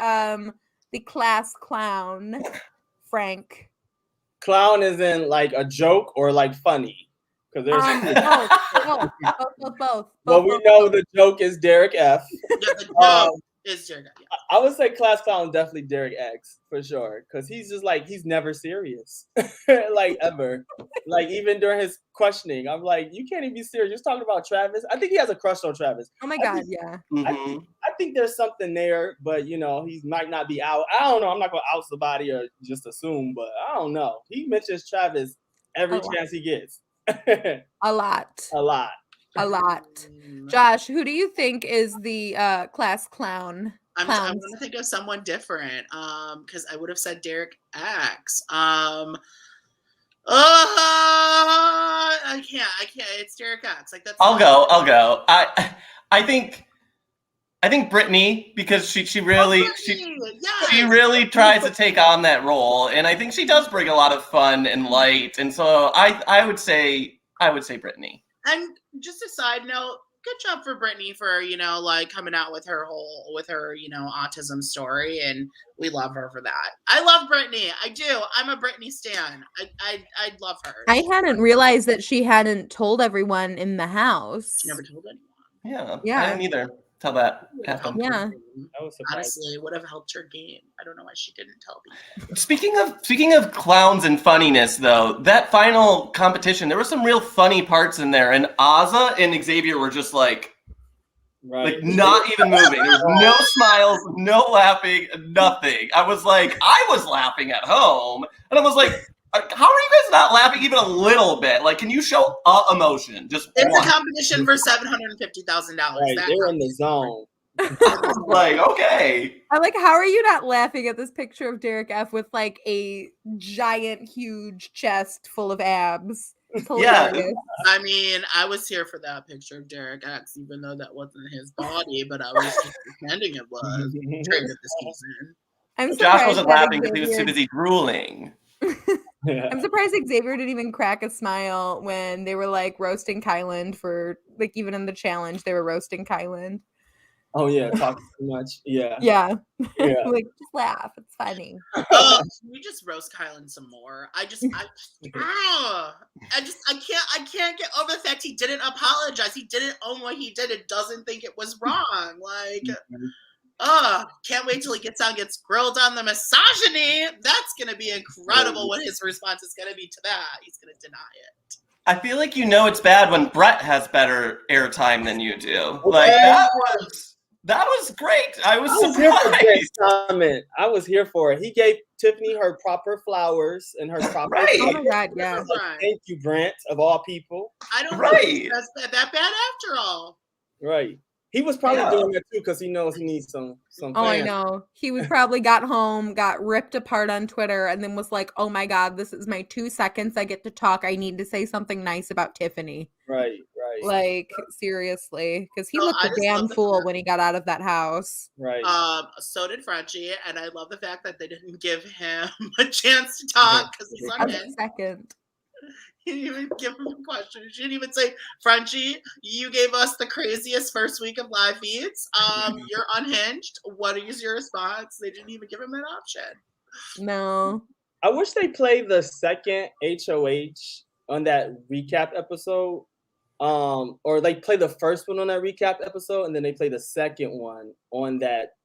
[SPEAKER 1] class clown, Frank?
[SPEAKER 4] Clown is in like a joke or like funny? Because there's
[SPEAKER 1] both.
[SPEAKER 4] Well, we know the joke is Derek F.
[SPEAKER 2] Yeah, the joke is Derek F.
[SPEAKER 4] I would say class clown definitely Derek X for sure, because he's just like he's never serious, like ever. Like even during his questioning, I'm like, you can't even be serious. You're talking about Travis. I think he has a crush on Travis.
[SPEAKER 1] Oh my god, yeah.
[SPEAKER 3] Mm-hmm.
[SPEAKER 4] I think there's something there, but he might not be out. I don't know. I'm not gonna out somebody or just assume, but I don't know. He mentions Travis every chance he gets.
[SPEAKER 1] A lot. Josh, who do you think is the class clown?
[SPEAKER 2] I'm going to think of someone different because I would have said Derek X. I can't. It's Derek X. Like that's.
[SPEAKER 3] I'll go. I think Brittany, because she really tries to take on that role, and I think she does bring a lot of fun and light, and so I would say Brittany.
[SPEAKER 2] And just a side note, good job for Brittany for coming out with her autism story, and we love her for that. I love Brittany. I do. I'm a Brittany stan. I love her.
[SPEAKER 1] I hadn't realized that she hadn't told everyone in the house.
[SPEAKER 2] She never told anyone.
[SPEAKER 3] Yeah. I didn't either. Tell that happened.
[SPEAKER 1] Yeah.
[SPEAKER 2] Honestly, it would have helped her game. I don't know why she didn't tell me.
[SPEAKER 3] Speaking of clowns and funniness, though, that final competition, there were some real funny parts in there, and Ozza and Xavier were just like not even moving. There was no smiles, no laughing, nothing. I was laughing at home, and I was like, how are you guys not laughing even a little bit? Like, can you show emotion? Just
[SPEAKER 2] it's a competition for $750,000.
[SPEAKER 4] Right, they're in the zone.
[SPEAKER 3] Like, okay.
[SPEAKER 1] I'm like, how are you not laughing at this picture of Derek F with like a giant, huge chest full of abs?
[SPEAKER 3] Yeah.
[SPEAKER 2] I mean, I was here for that picture of Derek X, even though that wasn't his body, but I was just pretending it was during the season.
[SPEAKER 3] Josh wasn't laughing because he was too busy drooling.
[SPEAKER 1] I'm surprised Xavier didn't even crack a smile when they were like roasting Kyland for like even in the challenge they were roasting Kyland.
[SPEAKER 4] Oh yeah, talking too much. Yeah.
[SPEAKER 1] Like just laugh, it's funny.
[SPEAKER 2] We just roast Kyland some more. I can't get over the fact he didn't apologize. He didn't own what he did. It doesn't think it was wrong. Like. Can't wait till he gets on, gets grilled on the misogyny. That's gonna be incredible what his response is gonna be to that. He's gonna deny it.
[SPEAKER 3] I feel like it's bad when Brett has better airtime than you do.
[SPEAKER 4] Okay.
[SPEAKER 3] Like that was great. I was
[SPEAKER 4] here for Brett's
[SPEAKER 3] surprised.
[SPEAKER 4] comment. I was here for it. He gave Tiffany her proper flowers and her proper.
[SPEAKER 3] Right.
[SPEAKER 1] Oh my God, yeah.
[SPEAKER 2] Right.
[SPEAKER 4] Thank you, Brent, of all people.
[SPEAKER 2] I don't
[SPEAKER 3] Right.
[SPEAKER 2] think that's that bad after all.
[SPEAKER 4] Right. He was probably doing that too because he knows he needs some.
[SPEAKER 1] Oh, I know. He was probably got home, got ripped apart on Twitter, and then was like, "Oh my God, this is my 2 seconds. I get to talk. I need to say something nice about Tiffany."
[SPEAKER 4] Right.
[SPEAKER 1] Like seriously, because he
[SPEAKER 2] No,
[SPEAKER 1] looked
[SPEAKER 2] I
[SPEAKER 1] a
[SPEAKER 2] just
[SPEAKER 1] damn
[SPEAKER 2] love the
[SPEAKER 1] fool
[SPEAKER 2] fact-
[SPEAKER 1] when he got out of that house.
[SPEAKER 4] Right.
[SPEAKER 2] So did Frenchie, and I love the fact that they didn't give him a chance to talk because he's
[SPEAKER 1] A
[SPEAKER 2] unhinged.
[SPEAKER 1] second.
[SPEAKER 2] He didn't even give him a question. She didn't even say, Frenchie, you gave us the craziest first week of live feeds. You're unhinged. What is your response? They didn't even give him that option.
[SPEAKER 1] No.
[SPEAKER 4] I wish they played the second HOH on that recap episode. Or they play the first one on that recap episode, and then they play the second one on that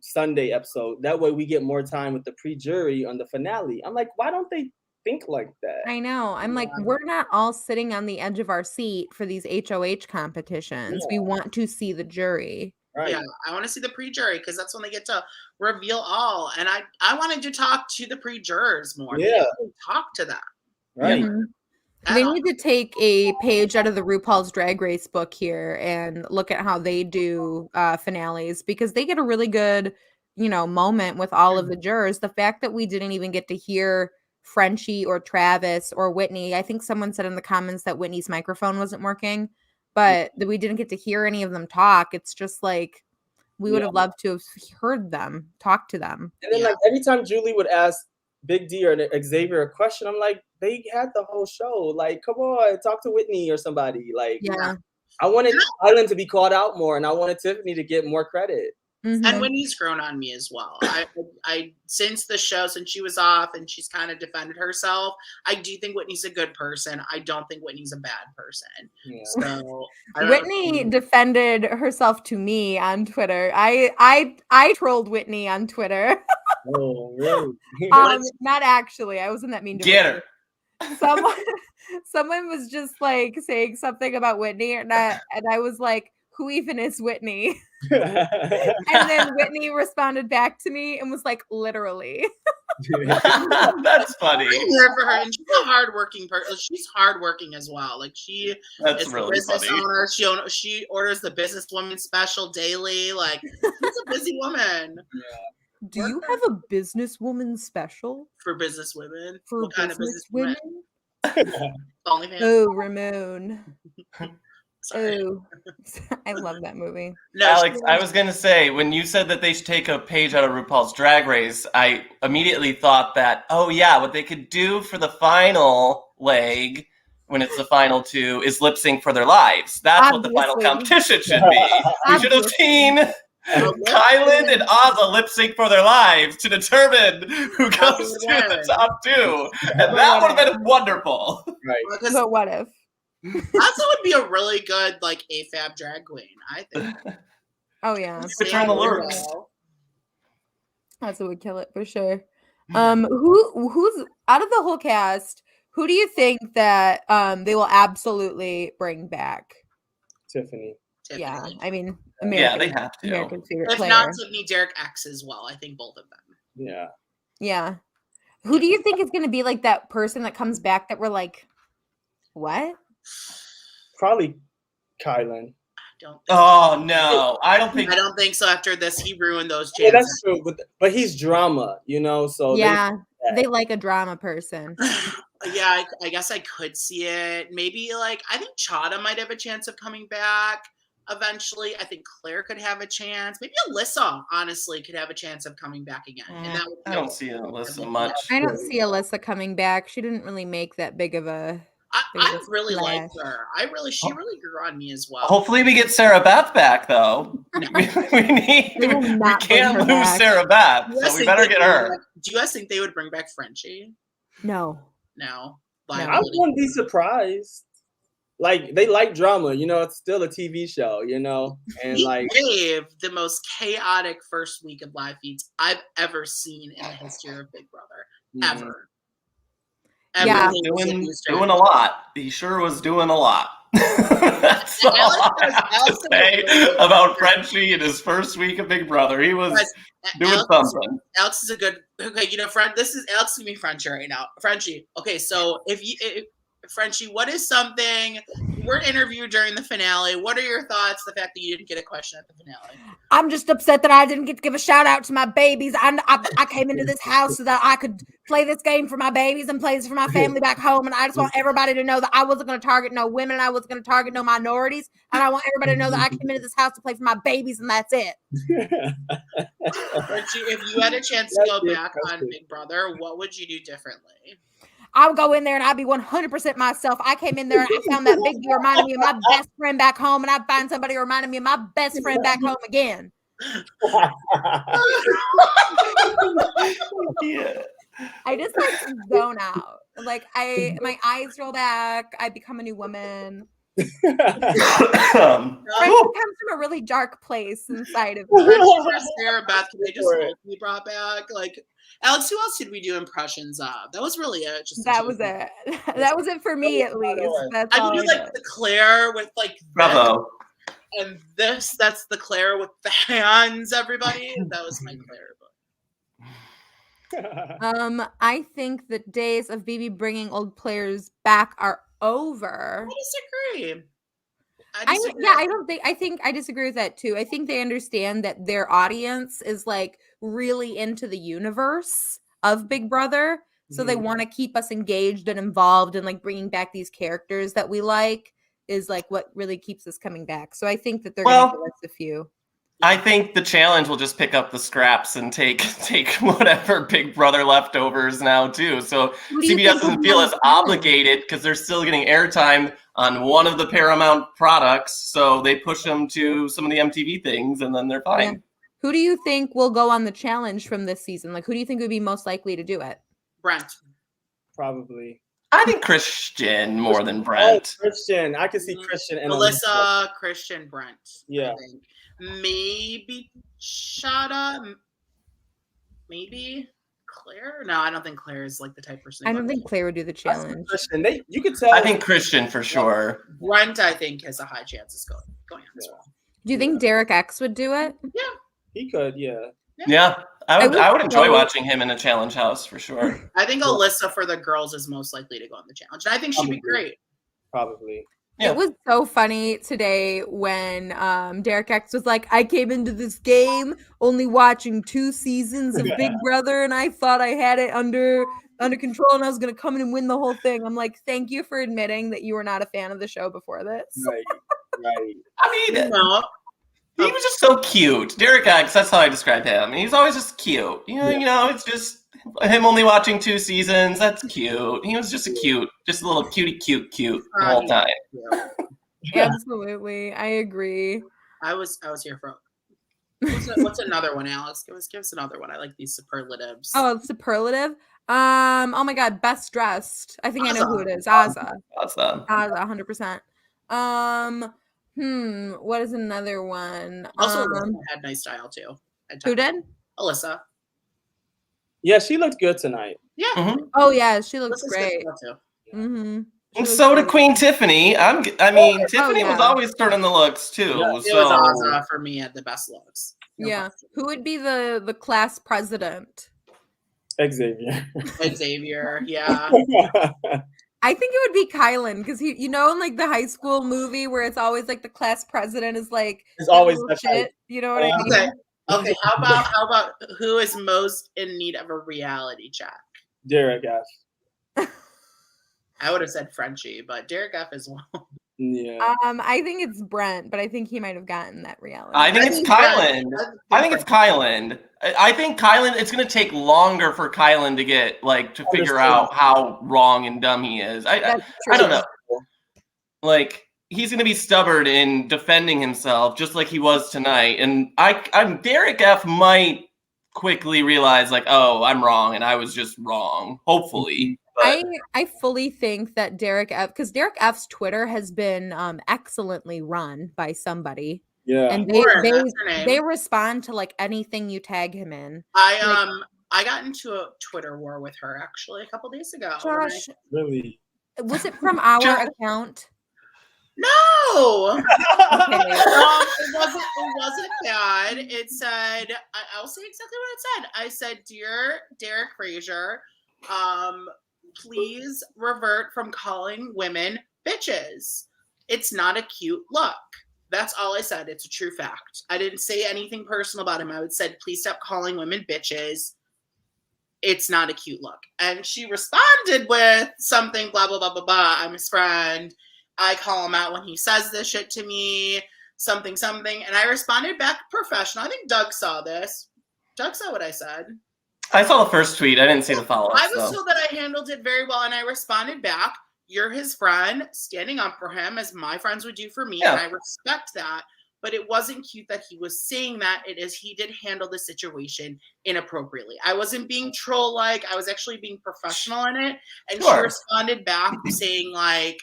[SPEAKER 4] Sunday episode. That way we get more time with the pre-jury on the finale. I'm like, why don't they think like that?
[SPEAKER 1] I know. I'm like, we're not all sitting on the edge of our seat for these HOH competitions.
[SPEAKER 4] Yeah.
[SPEAKER 1] We want to see the jury.
[SPEAKER 4] Right.
[SPEAKER 2] Yeah, I want to see the pre-jury because that's when they get to reveal all. And I wanted to talk to the pre-jurors more.
[SPEAKER 4] Yeah.
[SPEAKER 2] Talk to them.
[SPEAKER 4] Right.
[SPEAKER 1] Mhm. They need to take a page out of the RuPaul's Drag Race book here and look at how they do finales, because they get a really good, moment with all of the jurors. The fact that we didn't even get to hear Frenchie or Travis or Whitney. I think someone said in the comments that Whitney's microphone wasn't working, but that we didn't get to hear any of them talk. It's just like we would have loved to have heard them, talk to them.
[SPEAKER 4] And then like every time Julie would ask Big D or Xavier a question, I'm like, they had the whole show. Like, come on, talk to Whitney or somebody. Like, I wanted Island to be called out more, and I wanted Tiffany to get more credit.
[SPEAKER 2] And Whitney's grown on me as well. I since the show, since she was off and she's kind of defended herself, I do think Whitney's a good person. I don't think Whitney's a bad person. Yeah. So
[SPEAKER 1] Whitney defended herself to me on Twitter. I trolled Whitney on Twitter.
[SPEAKER 4] Oh, really?
[SPEAKER 1] Not actually. I wasn't that mean to
[SPEAKER 3] Get
[SPEAKER 1] Whitney. Someone was just like saying something about Whitney, and I was like, who even is Whitney? And then Whitney responded back to me and was like, literally.
[SPEAKER 3] That's funny.
[SPEAKER 2] I'm here for her, and she's a hardworking person. She's hardworking as well. Like
[SPEAKER 3] That's
[SPEAKER 2] is
[SPEAKER 3] really
[SPEAKER 2] a business
[SPEAKER 3] funny.
[SPEAKER 2] owner. She orders the businesswoman special daily. Like she's a busy woman.
[SPEAKER 1] Yeah. Do you have a businesswoman special
[SPEAKER 2] for business women?
[SPEAKER 1] For
[SPEAKER 2] what kind of business women?
[SPEAKER 1] OnlyFans. Oh, Ramon. Oh, I love that movie.
[SPEAKER 3] No, Alex, I was going to say, when you said that they should take a page out of RuPaul's Drag Race, I immediately thought that, oh yeah, what they could do for the final leg, when it's the final two, is lip sync for their lives. That's what the final competition should be. We should have seen Kylan and Ozza lip sync for their lives to determine who goes to the top two. And that would have been wonderful.
[SPEAKER 4] Right.
[SPEAKER 1] But what if?
[SPEAKER 2] Ozza would be a really good like AFAB drag queen, I think.
[SPEAKER 1] Oh yeah.
[SPEAKER 3] Return the lurks.
[SPEAKER 1] Ozza would kill it for sure. Who's out of the whole cast, who do you think that they will absolutely bring back?
[SPEAKER 4] Tiffany.
[SPEAKER 1] Yeah, I mean,
[SPEAKER 3] they have to.
[SPEAKER 1] American favorite
[SPEAKER 2] if
[SPEAKER 1] player.
[SPEAKER 2] not Tiffany, Derek X as well. I think both of them.
[SPEAKER 4] Yeah.
[SPEAKER 1] Yeah. Who do you think is going to be like that person that comes back that we're like, what?
[SPEAKER 4] Probably Kylan.
[SPEAKER 3] Oh no, I don't think
[SPEAKER 2] so. After this, he ruined those chances.
[SPEAKER 4] Yeah, that's true, but he's drama, so
[SPEAKER 1] they like a drama person.
[SPEAKER 2] Yeah, I guess I could see it. Maybe I think Chada might have a chance of coming back eventually. I think Claire could have a chance. Maybe Alyssa, honestly, could have a chance of coming back again. And
[SPEAKER 3] I don't see Alyssa much.
[SPEAKER 1] I don't see Alyssa coming back. She didn't really make that big of a.
[SPEAKER 2] I really liked her. She really grew on me as well.
[SPEAKER 3] Hopefully we get Sarah Beth back though. we can't lose back. Sarah Beth, so we better get her.
[SPEAKER 2] Do you guys think they would bring back Frenchie?
[SPEAKER 1] No.
[SPEAKER 4] I wouldn't be surprised. Like they like drama, it's still a TV show, and
[SPEAKER 2] he gave the most chaotic first week of live feeds I've ever seen in the history of Big Brother. Ever. Everything was in
[SPEAKER 3] Doing
[SPEAKER 2] Houston.
[SPEAKER 3] a lot. He sure was doing a lot. That's all I have to say about Frenchie in his first week of Big Brother. He was doing something.
[SPEAKER 2] Alex is a good. Okay, you know, this is Alex giving me Frenchie right now. Frenchie. Okay, so Frenchie, what is something you were interviewed during the finale? What are your thoughts? The fact that you didn't get a question at the finale.
[SPEAKER 1] I'm just upset that I didn't get to give a shout out to my babies. I came into this house so that I could play this game for my babies and play this for my family back home. And I just want everybody to know that I wasn't going to target no women. And I wasn't going to target no minorities. And I want everybody to know that I came into this house to play for my babies, and that's it.
[SPEAKER 2] Frenchie, if you had a chance to go back on Big Brother, what would you do differently?
[SPEAKER 1] I would go in there and I'd be 100% myself. I came in there and I found that Big B reminded me of my best friend back home, and I'd find somebody who reminded me of my best friend back home again.
[SPEAKER 3] Yeah.
[SPEAKER 1] I just like zone out. Like my eyes roll back. I become a new woman. Friendship comes from a really dark place inside of me.
[SPEAKER 2] Sarah Beth, can they just be brought back? Like, Alex, who else did we do impressions of? That was really it.
[SPEAKER 1] That was it. That was it for me, at least. That's all
[SPEAKER 2] I do like the Claire with like
[SPEAKER 3] Bravo.
[SPEAKER 2] And that's the Claire with the hands, everybody. That was my Claire.
[SPEAKER 1] I think the days of BB bringing old players back are over.
[SPEAKER 2] I disagree.
[SPEAKER 1] I disagree with that too. I think they understand that their audience is like really into the universe of Big Brother. So they want to keep us engaged and involved, and like bringing back these characters that we like is like what really keeps us coming back. So I think that they're going to give us a few.
[SPEAKER 3] I think the challenge will just pick up the scraps and take whatever Big Brother leftovers now too. So CBS doesn't feel as obligated because they're still getting airtime on one of the Paramount products. So they push them to some of the MTV things, and then they're fine.
[SPEAKER 1] Yeah. Who do you think will go on the challenge from this season? Like, who do you think would be most likely to do it?
[SPEAKER 2] Brent.
[SPEAKER 4] Probably.
[SPEAKER 3] I think Christian more than Brent.
[SPEAKER 4] Oh, Christian. I can see Christian and
[SPEAKER 2] Alyssa, Christian, Brent.
[SPEAKER 4] Yeah.
[SPEAKER 2] I think. Maybe Shada. Maybe Claire. No, I don't think Claire is like the type of person.
[SPEAKER 1] I don't think Claire would do the challenge.
[SPEAKER 4] Christian, you could tell.
[SPEAKER 3] I think Christian for sure.
[SPEAKER 2] Brent, I think, has a high chance of going on as well.
[SPEAKER 1] Do you think Derek X would do it?
[SPEAKER 2] Yeah,
[SPEAKER 4] he could. Yeah.
[SPEAKER 3] Yeah, I would enjoy watching him in a challenge house for sure.
[SPEAKER 2] I think Alyssa for the girls is most likely to go on the challenge. And I think she'd be great.
[SPEAKER 4] Probably.
[SPEAKER 3] Yeah.
[SPEAKER 1] It was so funny today when Derek X was like, I came into this game only watching 2 seasons of Big Brother, and I thought I had it under control, and I was going to come in and win the whole thing. I'm like, thank you for admitting that you were not a fan of the show before this.
[SPEAKER 4] Right.
[SPEAKER 3] I mean, he was just so cute. Derek X, that's how I describe him. He's always just cute. You know, it's just him only watching 2 seasons. That's cute. He was just just a little cutie cute the whole time.
[SPEAKER 1] Absolutely. I agree.
[SPEAKER 2] I was here for what's another one, Alex? Give us another one. I like these superlatives.
[SPEAKER 1] Oh, superlative. Oh my God, best dressed. I think I know who it is. Azza.
[SPEAKER 3] Azza,
[SPEAKER 1] 100%. What is another one?
[SPEAKER 2] Also, Alyssa had nice style too.
[SPEAKER 1] Who did?
[SPEAKER 2] Alyssa.
[SPEAKER 4] Yeah, she looked good tonight.
[SPEAKER 2] Yeah.
[SPEAKER 3] Mm-hmm.
[SPEAKER 1] Oh yeah, she looks
[SPEAKER 2] Alyssa's
[SPEAKER 1] great.
[SPEAKER 2] Mm-hmm.
[SPEAKER 3] And so did Queen Tiffany. Tiffany was always turning the looks too.
[SPEAKER 2] Yeah, it was Azza for me at the best looks.
[SPEAKER 1] Yeah. Who would be the class president?
[SPEAKER 4] Xavier.
[SPEAKER 2] Yeah.
[SPEAKER 1] I think it would be Kylan, because in like the high school movie where it's always like the class president is like
[SPEAKER 4] it's always
[SPEAKER 1] shit. You know what I mean?
[SPEAKER 2] Okay. How about who is most in need of a reality check?
[SPEAKER 4] Derek F.
[SPEAKER 2] I would have said Frenchie, but Derek F as well.
[SPEAKER 4] Yeah.
[SPEAKER 1] I think it's Brent, but I think he might have gotten that reality.
[SPEAKER 3] I think it's Kylan. I think it's Kylan. I think Kylan. It's going to take longer for Kylan to get to figure out how wrong and dumb he is. I don't know. Like he's going to be stubborn in defending himself, just like he was tonight. And I'm Derek F might quickly realize oh, I'm wrong, and I was just wrong. Hopefully.
[SPEAKER 1] I fully think that Derek F, because Derek F's Twitter has been excellently run by somebody.
[SPEAKER 4] Yeah.
[SPEAKER 1] And they respond to anything you tag him in.
[SPEAKER 2] I got into a Twitter war with her actually a couple days ago.
[SPEAKER 1] Josh,
[SPEAKER 4] Really?
[SPEAKER 1] was it from our
[SPEAKER 3] Josh-
[SPEAKER 2] No,
[SPEAKER 1] account?
[SPEAKER 2] it wasn't bad. It said, I'll say exactly what it said. I said, "Dear Derek Frazier, please revert from calling women bitches. It's not a cute look." That's all I said. It's a true fact. I didn't say anything personal about him. I would said, "Please stop calling women bitches. It's not a cute look." And she responded with something, blah, blah, blah, blah, blah. I'm his friend. I call him out when he says this shit to me, something, something. And I responded back professional. I think Doug saw this. Doug saw what I said.
[SPEAKER 3] I saw the first tweet. I didn't see the follow-up.
[SPEAKER 2] I was told that I handled it very well, and I responded back, "You're his friend, standing up for him as my friends would do for me,
[SPEAKER 3] Yeah.
[SPEAKER 2] and I respect that. But it wasn't cute that he was saying that. It is he did handle the situation inappropriately. I wasn't being troll-like. I was actually being professional in it." And she
[SPEAKER 3] Sure.
[SPEAKER 2] responded back saying, like,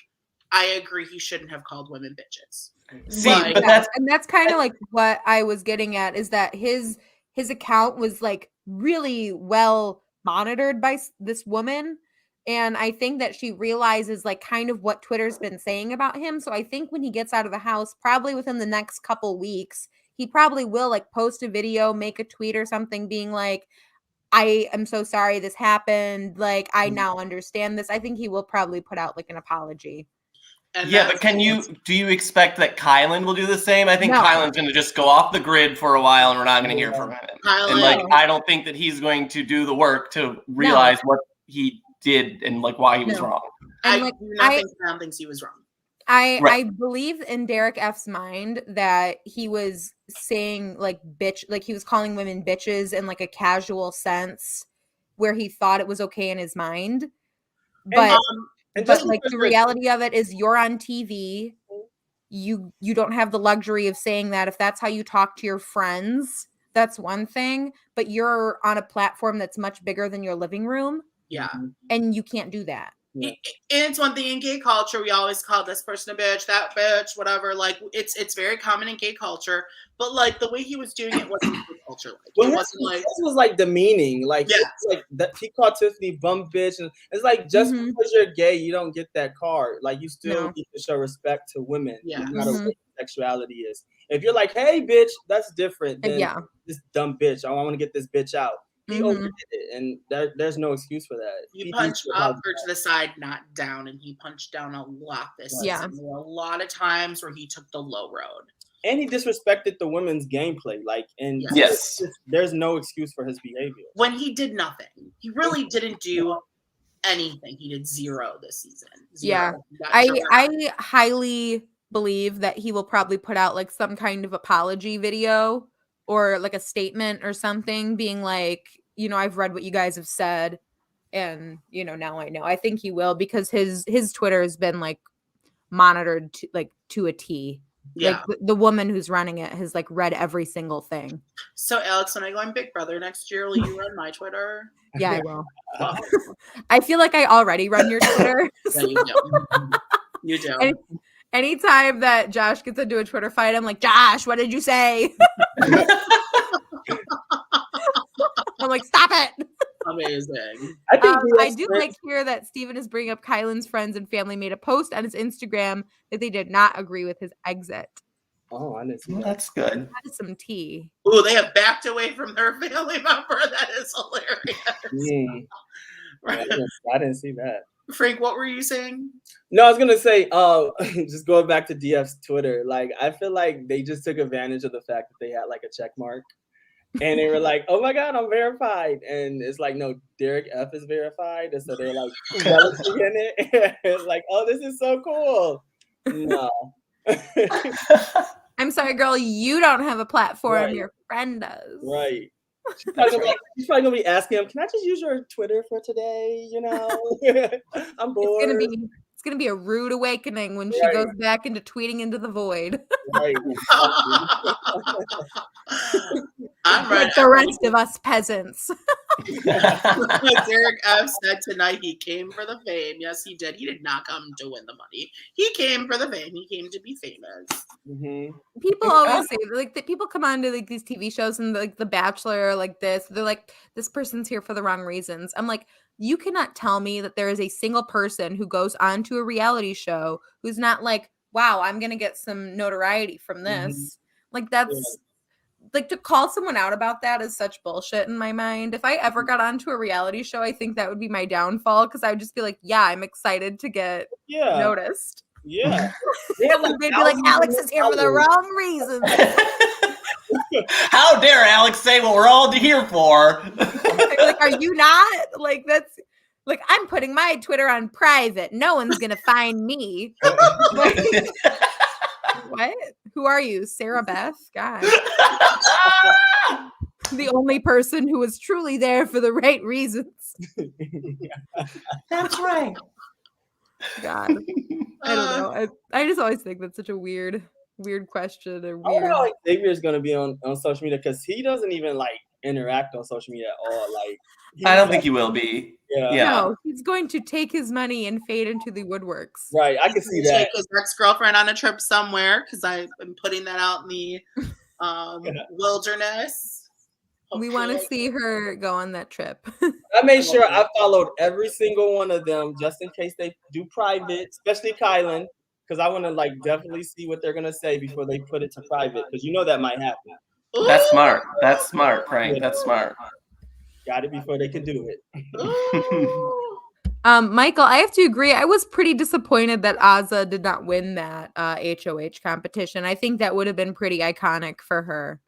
[SPEAKER 2] "I agree he shouldn't have called women bitches."
[SPEAKER 3] See,
[SPEAKER 2] Like,
[SPEAKER 3] but
[SPEAKER 1] Yeah, and that's kind of like what I was getting at, is that his account was like really well monitored by this woman, and I think that she realizes like kind of what Twitter's been saying about him. So I think when he gets out of the house, probably within the next couple weeks, he probably will like post a video, make a tweet or something being like, "I am so sorry this happened, like I now understand this." I think he will probably put out like an apology.
[SPEAKER 2] and
[SPEAKER 3] yeah,
[SPEAKER 2] that's-
[SPEAKER 3] but do you expect that Kylan will do the same? I think
[SPEAKER 1] No.
[SPEAKER 3] Kylan's going to just go off the grid for a while, and we're not going to hear from him. And like,
[SPEAKER 2] Kylan-
[SPEAKER 3] I don't think that he's going to do the work to realize what he did and like why he was
[SPEAKER 1] No.
[SPEAKER 3] wrong.
[SPEAKER 1] And
[SPEAKER 2] I
[SPEAKER 1] like
[SPEAKER 2] do not think Sam thinks he was wrong.
[SPEAKER 1] I
[SPEAKER 3] Right.
[SPEAKER 1] believe in Derek F's mind that he was saying like bitch, like he was calling women bitches in like a casual sense where he thought it was okay in his mind. But
[SPEAKER 4] And
[SPEAKER 1] but
[SPEAKER 4] just
[SPEAKER 1] like
[SPEAKER 4] because
[SPEAKER 1] the
[SPEAKER 4] you're-
[SPEAKER 1] reality of it is you're on TV. You don't have the luxury of saying that. If that's how you talk to your friends, that's one thing, but you're on a platform that's much bigger than your living room,
[SPEAKER 2] Yeah.
[SPEAKER 1] and you can't do that.
[SPEAKER 4] Yeah.
[SPEAKER 2] And it's one thing in gay culture, we always call this person a bitch, that bitch, whatever. Like it's very common in gay culture, but like the way he was doing it wasn't gay culture. Like
[SPEAKER 4] Well,
[SPEAKER 2] it wasn't like
[SPEAKER 4] this was like demeaning. Like,
[SPEAKER 2] Yeah.
[SPEAKER 4] it's like that he called Tiffany bum bitch, and it's like just
[SPEAKER 1] Mhm.
[SPEAKER 4] because you're gay, you don't get that card. Like, you still
[SPEAKER 1] No.
[SPEAKER 4] need to show respect to women,
[SPEAKER 2] Yeah.
[SPEAKER 4] no matter
[SPEAKER 1] Mhm.
[SPEAKER 4] what sexuality is. If you're like, "Hey, bitch," that's different than
[SPEAKER 1] Yeah.
[SPEAKER 4] this dumb bitch. I want to get this bitch out. He
[SPEAKER 1] Mhm.
[SPEAKER 4] overdid it, and there's no excuse for that.
[SPEAKER 2] he
[SPEAKER 4] He
[SPEAKER 2] punched
[SPEAKER 4] needs to
[SPEAKER 2] up
[SPEAKER 4] apologize.
[SPEAKER 2] or to the side, not down, and he punched down a lot this
[SPEAKER 1] Yeah.
[SPEAKER 2] season. There were a lot of times where he took the low road.
[SPEAKER 4] And he disrespected the women's gameplay. Like, and
[SPEAKER 3] Yes.
[SPEAKER 4] there's no excuse for his behavior.
[SPEAKER 2] When he did nothing. He really didn't do anything. He did zero this season.
[SPEAKER 1] Yeah.
[SPEAKER 2] Zero. He got
[SPEAKER 1] I
[SPEAKER 2] dragged.
[SPEAKER 1] highly believe that he will probably put out like some kind of apology video or like a statement or something being like, I've read what you guys have said, and now I know. I think he will, because his Twitter has been like monitored to a T.
[SPEAKER 2] Yeah.
[SPEAKER 1] Like the woman who's running it has like read every single thing.
[SPEAKER 2] So Alex, when I go on Big Brother next year, will you run my Twitter?
[SPEAKER 1] Yeah, I will.
[SPEAKER 2] Oh,
[SPEAKER 1] I feel like I already run your Twitter.
[SPEAKER 2] yeah, you do. You do.
[SPEAKER 1] And- Anytime that Josh gets into a Twitter fight, I'm like, "Josh, what did you say?" I'm like, "Stop it."
[SPEAKER 2] Amazing.
[SPEAKER 4] I think
[SPEAKER 1] I do like here that Steven is bringing up Kylan's friends and family made a post on his Instagram that they did not agree with his exit.
[SPEAKER 4] Oh, I didn't see
[SPEAKER 3] Well,
[SPEAKER 4] that.
[SPEAKER 3] that's good.
[SPEAKER 1] That is some tea.
[SPEAKER 2] Ooh, they have backed away from their family member. That is hilarious.
[SPEAKER 4] I didn't see that.
[SPEAKER 2] Frank, what were you saying?
[SPEAKER 4] No, I was gonna say, just going back to DF's Twitter, like, I feel like they just took advantage of the fact that they had like a check mark, and they were like, "Oh my God, I'm verified," and it's like, no, Derek F is verified, and so they're like relishing in it. It's like, oh, this is so cool. No.
[SPEAKER 1] I'm sorry, girl, you don't have a platform.
[SPEAKER 4] Right.
[SPEAKER 1] Your friend does.
[SPEAKER 4] Right. She's probably gonna be asking him, "Can I just use your Twitter for today? I'm bored."
[SPEAKER 1] It's gonna be a rude awakening when she
[SPEAKER 4] Right.
[SPEAKER 1] goes back into tweeting into the void.
[SPEAKER 4] Right.
[SPEAKER 2] I'm ready.
[SPEAKER 1] Like the rest of us peasants.
[SPEAKER 2] Derek F said tonight he came for the fame. Yes, he did. He did not come to win the money. He came for the fame. He came to be famous.
[SPEAKER 4] Mm-hmm.
[SPEAKER 1] People always say like that people come on to like these TV shows and like The Bachelor or like this. They're like, this person's here for the wrong reasons. I'm like, you cannot tell me that there is a single person who goes on to a reality show who's not like, wow, I'm gonna get some notoriety from this. Like that's like to call someone out about that is such bullshit in my mind. If I ever got onto a reality show, I think that would be my downfall because I would just be like, yeah, I'm excited to get noticed.
[SPEAKER 4] Yeah.
[SPEAKER 1] They'd be like, Alex is here for the wrong reasons.
[SPEAKER 3] How dare Alex say what we're all here for?
[SPEAKER 1] Like, are you not? Like, that's like, I'm putting my Twitter on private. No one's going to find me. Like, what? Who are you? Sarah Beth? God. The only person who was truly there for the right reasons.
[SPEAKER 3] That's right.
[SPEAKER 1] God. I don't know. I just always think that's such a weird question. Or
[SPEAKER 4] I
[SPEAKER 1] weird.
[SPEAKER 4] don't know how Xavier's gonna be on social media because he doesn't even like interact on social media at all. Like
[SPEAKER 3] I don't think he will be. Yeah.
[SPEAKER 1] No, he's going to take his money and fade into the woodworks.
[SPEAKER 4] Right, I can see that.
[SPEAKER 2] Take his ex-girlfriend on a trip somewhere because I've been putting that out in the wilderness.
[SPEAKER 1] We want to see her go on that trip.
[SPEAKER 4] I made sure I followed every single one of them just in case they do private, especially Kylan, because I want to like definitely see what they're gonna say before they put it to private, because you know that might happen.
[SPEAKER 3] That's smart. That's smart, Frank. That's smart.
[SPEAKER 4] Got it before they can do it.
[SPEAKER 1] Michael, I have to agree. I was pretty disappointed that Azah did not win that HOH competition. I think that would have been pretty iconic for her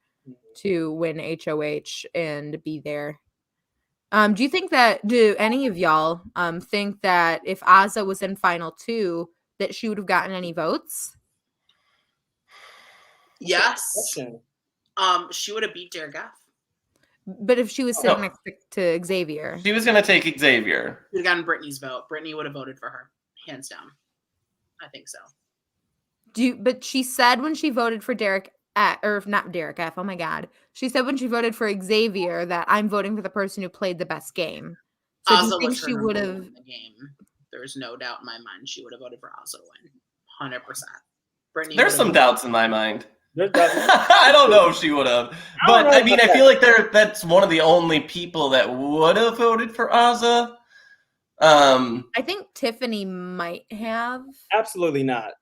[SPEAKER 1] to win HOH and be there. Do any of y'all think that if Azah was in final 2 that she would have gotten any votes?
[SPEAKER 2] Yes. She would have beat Derek F.
[SPEAKER 1] But if she was sitting next to Xavier.
[SPEAKER 3] She was going to take Xavier.
[SPEAKER 2] She would have gotten Brittany's vote. Brittany would have voted for her. Hands down. I think so.
[SPEAKER 1] But she said when she voted for Derek F, or not Derek F, oh my God. She said when she voted for Xavier that I'm voting for the person who played the best game. So do you think she would have
[SPEAKER 2] the game? There's no doubt in my mind she would have voted for Azah to win. 100%. Brittany.
[SPEAKER 3] There's some doubts in my mind.
[SPEAKER 4] I
[SPEAKER 3] I don't know if she would have. But I mean, I feel like that's one of the only people that would have voted for Azah.
[SPEAKER 1] I think Tiffany might have.
[SPEAKER 4] Absolutely not.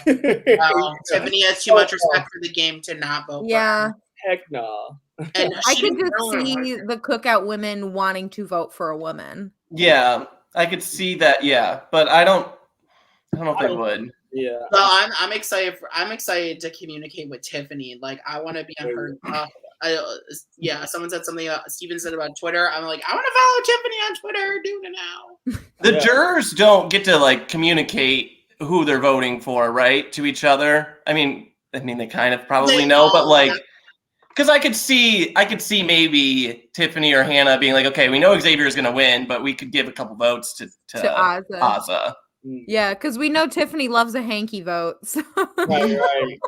[SPEAKER 2] Well, Tiffany has too much respect for the game to not vote for her.
[SPEAKER 4] Heck no.
[SPEAKER 2] And
[SPEAKER 1] I could just see the cookout women wanting to vote for a woman.
[SPEAKER 3] Yeah, I could see that. Yeah, but I don't know if they would.
[SPEAKER 4] Yeah.
[SPEAKER 2] So I'm excited. I'm excited to communicate with Tiffany. Like I want to be on her. Someone said something. Steven said about Twitter. I'm like, I want to follow Tiffany on Twitter. Doing it now.
[SPEAKER 3] The jurors don't get to like communicate who they're voting for, right, to each other. I mean, they kind of probably know, but like, because I could see maybe Tiffany or Hannah being like, okay, we know Xavier is going to win, but we could give a couple votes to Azah.
[SPEAKER 1] Yeah, because we know Tiffany loves a hanky vote. So.
[SPEAKER 4] Right.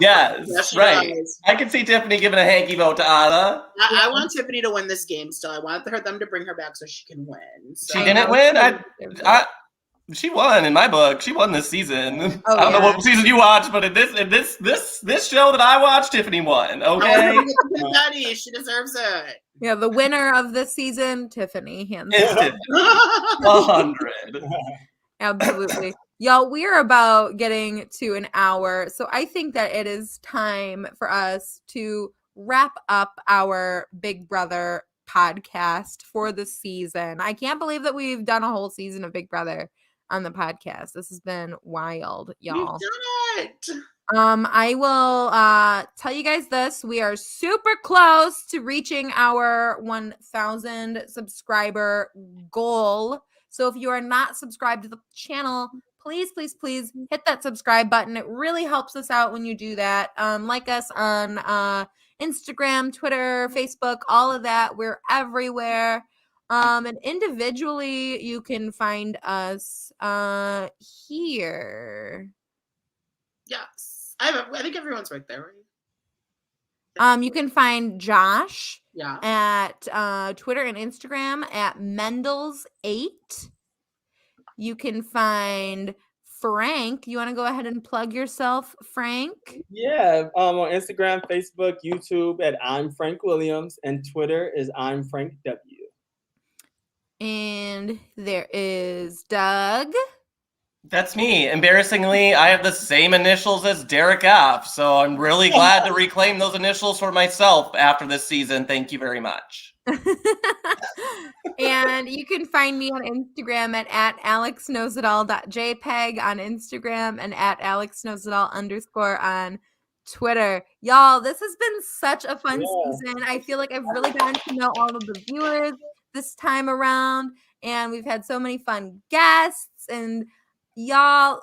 [SPEAKER 3] Yes, right. Does. I could see Tiffany giving a hanky vote to Azah.
[SPEAKER 2] I want Tiffany to win this game still. I want them to bring her back so she can win. So.
[SPEAKER 3] She didn't win? She won in my book. She won this season. I don't know what season you watched, but in this show that I watched, Tiffany won. Okay,
[SPEAKER 2] she deserves it.
[SPEAKER 1] Yeah, the winner of this season, Tiffany. Hands
[SPEAKER 3] down. 100.
[SPEAKER 1] Absolutely. Y'all, we are about getting to an hour. So I think that it is time for us to wrap up our Big Brother podcast for the season. I can't believe that we've done a whole season of Big Brother on the podcast. This has been wild, y'all.
[SPEAKER 2] We've done it.
[SPEAKER 1] I will tell you guys this. We are super close to reaching our 1,000 subscriber goal. So if you are not subscribed to the channel, please hit that subscribe button. It really helps us out when you do that. Like us on Instagram, Twitter, Facebook, all of that. We're everywhere. And individually, you can find us here.
[SPEAKER 2] Yes. I think everyone's right there, right?
[SPEAKER 1] You can find Josh
[SPEAKER 2] Yeah.
[SPEAKER 1] At Twitter and Instagram at Mendels8. You can find Frank. You want to go ahead and plug yourself, Frank?
[SPEAKER 4] Yeah, on Instagram, Facebook, YouTube at I'm Frank Williams, and Twitter is I'm Frank W.
[SPEAKER 1] And there is Doug.
[SPEAKER 3] That's me. Embarrassingly, I have the same initials as Derek F. So I'm really glad to reclaim those initials for myself after this season. Thank you very much.
[SPEAKER 1] And you can find me on Instagram at alexknowsitall.jpg on Instagram and at alexknowsitall_ on Twitter. Y'all, this has been such a fun season. I feel like I've really gotten to know all of the viewers this time around, and we've had so many fun guests. And y'all,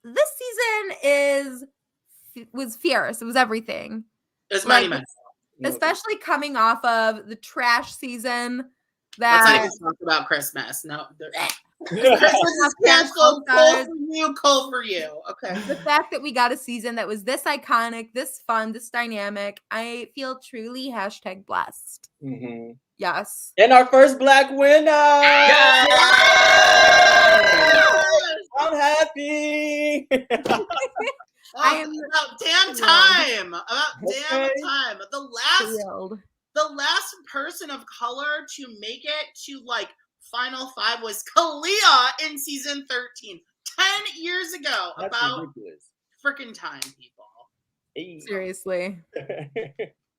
[SPEAKER 1] this season was fierce. It was everything.
[SPEAKER 2] It's money.
[SPEAKER 1] Especially coming off of the trash season.
[SPEAKER 2] Let's not even talk about Christmas. No. Christmas is canceled. Cold for you. Okay.
[SPEAKER 1] The fact that we got a season that was this iconic, this fun, this dynamic, I feel truly #blessed.
[SPEAKER 4] Mm-hmm.
[SPEAKER 1] Yes.
[SPEAKER 4] And our first Black winner.
[SPEAKER 2] Yes!
[SPEAKER 4] I'm happy.
[SPEAKER 1] I am
[SPEAKER 2] about damn time. The last person of color to make it to like Final 5 was Kalia in season 13. 10 years ago.
[SPEAKER 4] That's
[SPEAKER 2] about
[SPEAKER 4] ridiculous.
[SPEAKER 2] Freaking time, people.
[SPEAKER 4] Hey.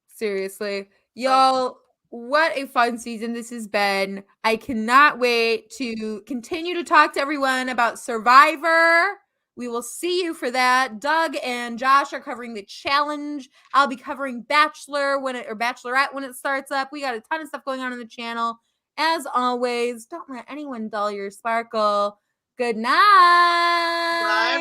[SPEAKER 1] Seriously. Y'all, what a fun season this has been. I cannot wait to continue to talk to everyone about Survivor. We will see you for that. Doug and Josh are covering the challenge. I'll be covering Bachelorette when it starts up. We got a ton of stuff going on the channel. As always, don't let anyone dull your sparkle. Good night.
[SPEAKER 2] Bye.